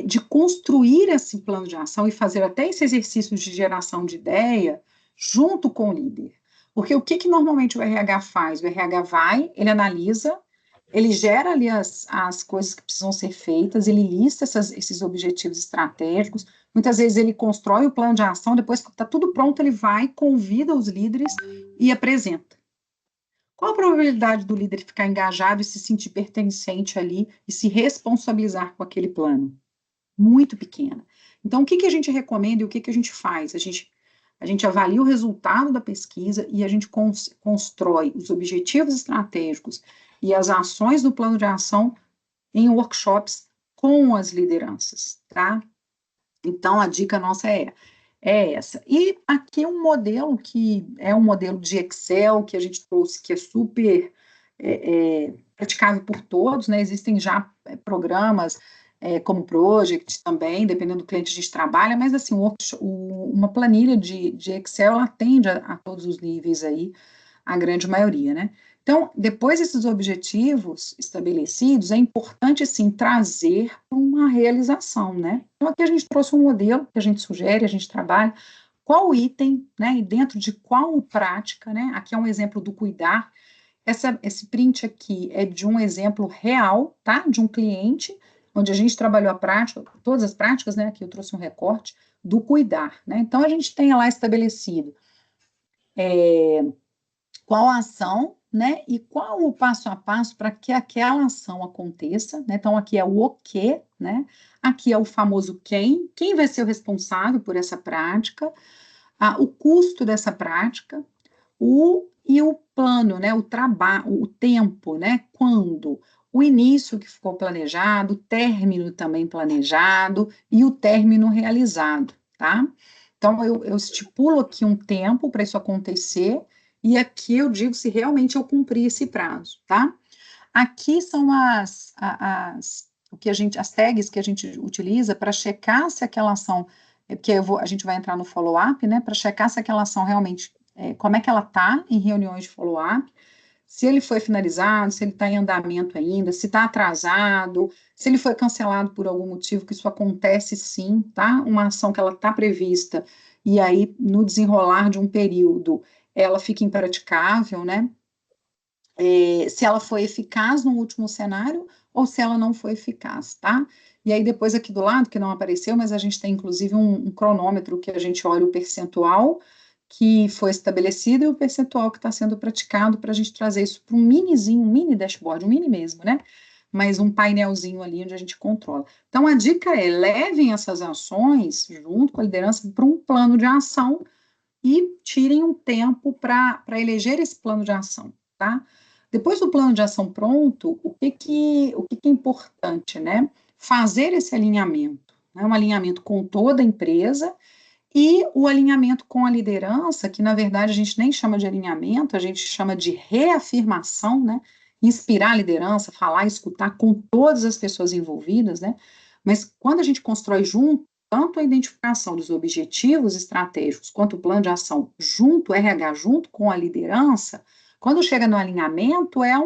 de construir esse plano de ação e fazer até esse exercício de geração de ideia junto com o líder. Porque o que normalmente o RH faz? O RH vai, ele analisa, ele gera ali as coisas que precisam ser feitas, ele lista esses objetivos estratégicos, muitas vezes ele constrói o plano de ação, depois que está tudo pronto, ele vai, convida os líderes e apresenta. Qual a probabilidade do líder ficar engajado e se sentir pertencente ali e se responsabilizar com aquele plano? Muito pequena. Então, o que a gente recomenda e o que a gente faz? A gente avalia o resultado da pesquisa e a gente constrói os objetivos estratégicos e as ações do plano de ação em workshops com as lideranças, tá? Então, a dica nossa é essa. E aqui um modelo que é um modelo de Excel que a gente trouxe, que é super praticável por todos, né? Existem já programas como Project também, dependendo do cliente a gente trabalha, mas assim, uma planilha de Excel, ela atende a todos os níveis aí, a grande maioria, né? Então, depois desses objetivos estabelecidos, é importante, assim, trazer uma realização, né? Então, aqui a gente trouxe um modelo que a gente sugere, a gente trabalha, qual item, né, e dentro de qual prática, né? Aqui é um exemplo do cuidar. Esse print aqui é de um exemplo real, tá? De um cliente, onde a gente trabalhou a prática, todas as práticas, né? Aqui eu trouxe um recorte do cuidar, né? Então, a gente tem lá estabelecido qual a ação, né? E qual o passo a passo para que aquela ação aconteça, né? Então, aqui é o que, né? Aqui é o famoso quem vai ser o responsável por essa prática, o custo dessa prática, e o plano, né? O trabalho, o tempo, né? Quando? O início que ficou planejado, o término também planejado e o término realizado, tá? Então, eu estipulo aqui um tempo para isso acontecer, e aqui eu digo se realmente eu cumpri esse prazo, tá? Aqui são as tags que a gente utiliza para checar se aquela ação, porque a gente vai entrar no follow-up, né? Para checar se aquela ação realmente, como é que ela está em reuniões de follow-up, se ele foi finalizado, se ele está em andamento ainda, se está atrasado, se ele foi cancelado por algum motivo, que isso acontece sim, tá? Uma ação que ela está prevista, e aí, no desenrolar de um período, ela fica impraticável, né? Se ela foi eficaz no último cenário, ou se ela não foi eficaz, tá? E aí, depois aqui do lado, que não apareceu, mas a gente tem, inclusive, um cronômetro que a gente olha o percentual que foi estabelecido e o percentual que está sendo praticado, para a gente trazer isso para um mini dashboard, um mini mesmo, né? Mas um painelzinho ali onde a gente controla. Então, a dica é, levem essas ações, junto com a liderança, para um plano de ação e tirem um tempo para eleger esse plano de ação, tá? Depois do plano de ação pronto, o que é importante, né? Fazer esse alinhamento, né? Um alinhamento com toda a empresa, e o alinhamento com a liderança, que na verdade a gente nem chama de alinhamento, a gente chama de reafirmação, né? Inspirar a liderança, falar, escutar com todas as pessoas envolvidas, né? Mas quando a gente constrói junto, tanto a identificação dos objetivos estratégicos, quanto o plano de ação junto, RH junto com a liderança, quando chega no alinhamento, é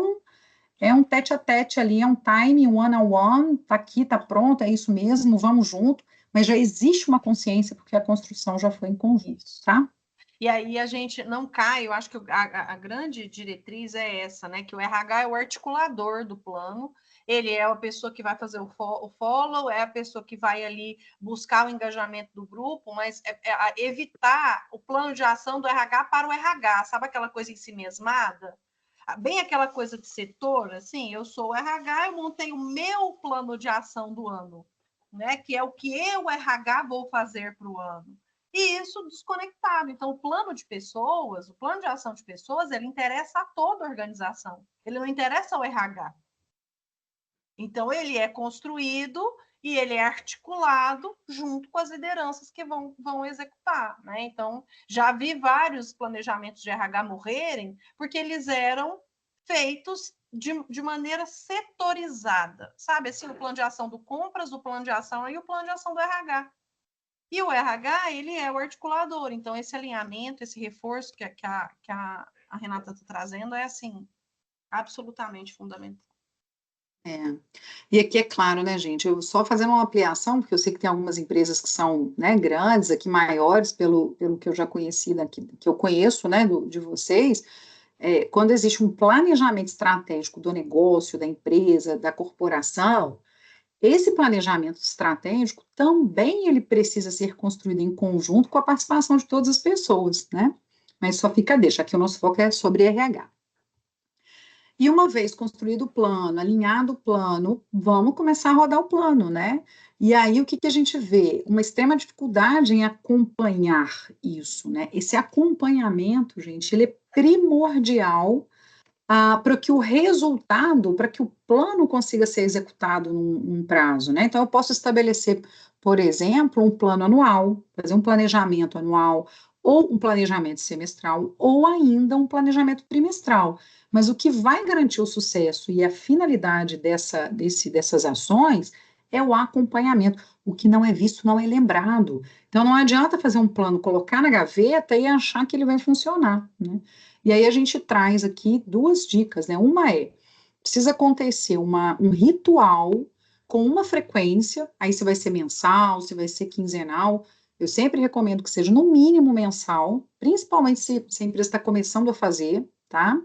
um tete a tete ali, é um time, um one-on-one, tá aqui, tá pronto, é isso mesmo, vamos junto, mas já existe uma consciência, porque a construção já foi em conjunto, tá? E aí a gente não cai, eu acho que a grande diretriz é essa, né? Que o RH é o articulador do plano, ele é a pessoa que vai fazer o follow, é a pessoa que vai ali buscar o engajamento do grupo, mas evitar o plano de ação do RH para o RH, sabe aquela coisa ensimesmada? Bem aquela coisa de setor, assim, eu sou o RH, eu montei o meu plano de ação do ano, né? Que é o que eu, RH, vou fazer para o ano. E isso desconectado. Então, o plano de pessoas, o plano de ação de pessoas, ele interessa a toda a organização. Ele não interessa ao RH. Então, ele é construído e ele é articulado junto com as lideranças que vão executar, né? Então, já vi vários planejamentos de RH morrerem porque eles eram feitos de maneira setorizada, sabe? Assim, o plano de ação do compras, o plano de ação e o plano de ação do RH. E o RH, ele é o articulador, então esse alinhamento, esse reforço que a Renata está trazendo é, assim, absolutamente fundamental. E aqui é claro, né, gente, eu só fazendo uma ampliação, porque eu sei que tem algumas empresas que são, né, grandes, aqui maiores, pelo que eu já conheci daqui, que eu conheço, né, de vocês, quando existe um planejamento estratégico do negócio, da empresa, da corporação, esse planejamento estratégico também ele precisa ser construído em conjunto com a participação de todas as pessoas, né? Mas só fica deixa, aqui o nosso foco é sobre RH. E uma vez construído o plano, alinhado o plano, vamos começar a rodar o plano, né? E aí o que a gente vê? Uma extrema dificuldade em acompanhar isso, né? Esse acompanhamento, gente, ele é primordial para que o resultado, para que o plano consiga ser executado num prazo, né? Então, eu posso estabelecer, por exemplo, um plano anual, fazer um planejamento anual, ou um planejamento semestral, ou ainda um planejamento trimestral. Mas o que vai garantir o sucesso e a finalidade dessas ações é o acompanhamento. O que não é visto não é lembrado. Então, não adianta fazer um plano, colocar na gaveta e achar que ele vai funcionar, né? E aí a gente traz aqui duas dicas, né? Uma precisa acontecer um ritual com uma frequência, aí se vai ser mensal, se vai ser quinzenal, eu sempre recomendo que seja no mínimo mensal, principalmente se a empresa está começando a fazer, tá?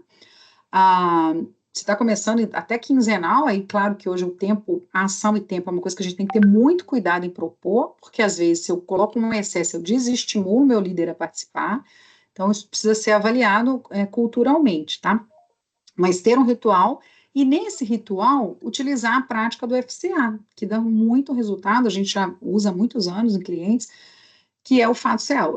Se está começando até quinzenal, aí claro que hoje a ação e tempo é uma coisa que a gente tem que ter muito cuidado em propor, porque às vezes se eu coloco um excesso, eu desestimulo o meu líder a participar. Então, isso precisa ser avaliado culturalmente, tá? Mas ter um ritual, e nesse ritual, utilizar a prática do FCA, que dá muito resultado, a gente já usa há muitos anos em clientes, que é o fato real.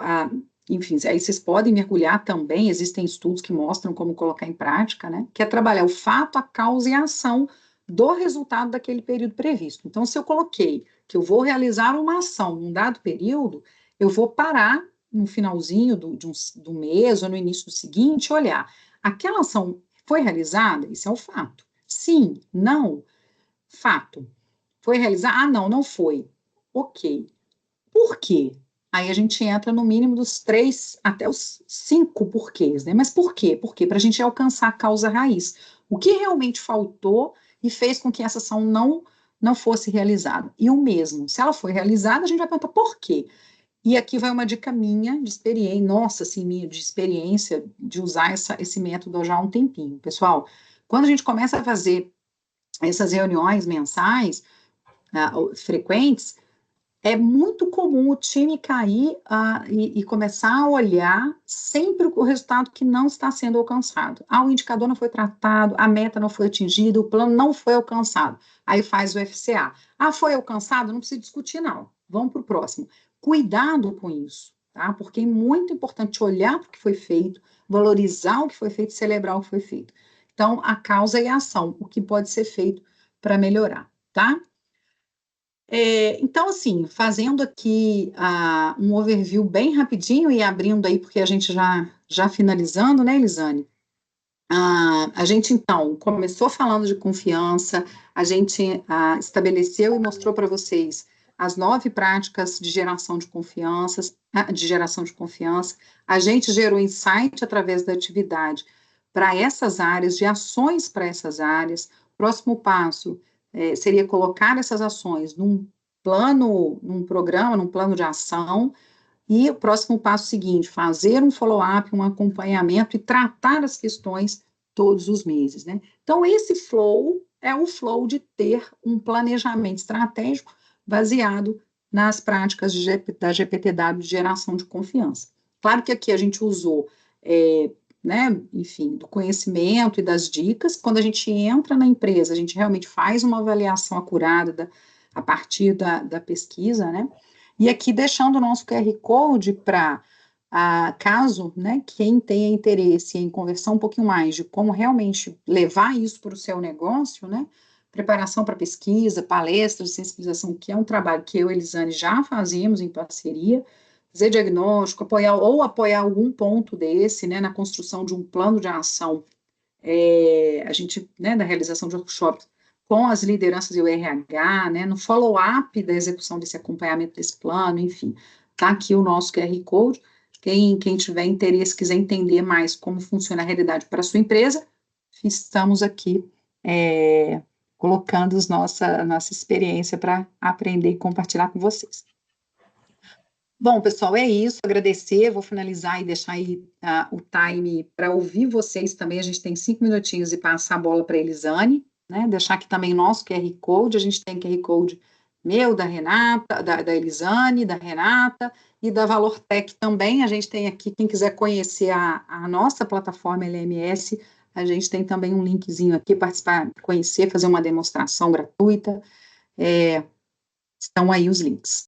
Enfim, aí vocês podem mergulhar também, existem estudos que mostram como colocar em prática, né? Que é trabalhar o fato, a causa e a ação do resultado daquele período previsto. Então, se eu coloquei que eu vou realizar uma ação num dado período, eu vou parar no finalzinho do mês ou no início do seguinte, olhar, aquela ação foi realizada? Isso é o fato. Sim, não, fato. Foi realizada? Ah, não, não foi. Ok. Por quê? Aí a gente entra no mínimo dos 3 até os 5 porquês, né? Mas por quê? Porque para a gente alcançar a causa raiz. O que realmente faltou e fez com que essa ação não fosse realizada? E o mesmo, se ela foi realizada, a gente vai perguntar por quê? E aqui vai uma dica minha de experiência, nossa, assim, minha de experiência de usar esse método já há um tempinho. Pessoal, quando a gente começa a fazer essas reuniões mensais, frequentes, é muito comum o time cair e começar a olhar sempre o resultado que não está sendo alcançado. O indicador não foi tratado, a meta não foi atingida, o plano não foi alcançado. Aí faz o FCA. Foi alcançado? Não precisa discutir, não. Vamos para o próximo. Cuidado com isso, tá? Porque é muito importante olhar para o que foi feito, valorizar o que foi feito, celebrar o que foi feito. Então, a causa e a ação, o que pode ser feito para melhorar, tá? Então, assim, fazendo aqui um overview bem rapidinho e abrindo aí, porque a gente já finalizando, né, Elisane? A gente, então, começou falando de confiança, a gente estabeleceu e mostrou para vocês as 9 práticas de geração de confiança, a gente gerou insight através da atividade para essas áreas, de ações para essas áreas. Próximo passo seria colocar essas ações num plano, num programa, num plano de ação, e o próximo passo seguinte, fazer um follow-up, um acompanhamento e tratar as questões todos os meses, né? Então, esse flow é o flow de ter um planejamento estratégico baseado nas práticas da GPTW de geração de confiança. Claro que aqui a gente usou, né, enfim, do conhecimento e das dicas. Quando a gente entra na empresa, a gente realmente faz uma avaliação acurada a partir da pesquisa, né? E aqui deixando o nosso QR Code para, caso, né, quem tenha interesse em conversar um pouquinho mais de como realmente levar isso para o seu negócio, né? Preparação para pesquisa, palestras de sensibilização, que é um trabalho que eu e Elisane já fazemos em parceria, fazer diagnóstico, apoiar algum ponto desse, né, na construção de um plano de ação, a gente, né, da realização de workshops com as lideranças e o RH, né, no follow-up da execução desse acompanhamento desse plano, enfim, tá aqui o nosso QR Code. Quem tiver interesse, quiser entender mais como funciona a realidade para a sua empresa, estamos aqui colocando nossa experiência para aprender e compartilhar com vocês. Bom, pessoal, é isso, agradecer, vou finalizar e deixar aí o time para ouvir vocês também, a gente tem 5 minutinhos e passar a bola para a Elisane, né, deixar aqui também o nosso QR Code, a gente tem QR Code meu, da Renata, da Elisane, da Renata, e da ValorTech também, a gente tem aqui, quem quiser conhecer a nossa plataforma LMS, a gente tem também um linkzinho aqui, participar, conhecer, fazer uma demonstração gratuita, estão aí os links.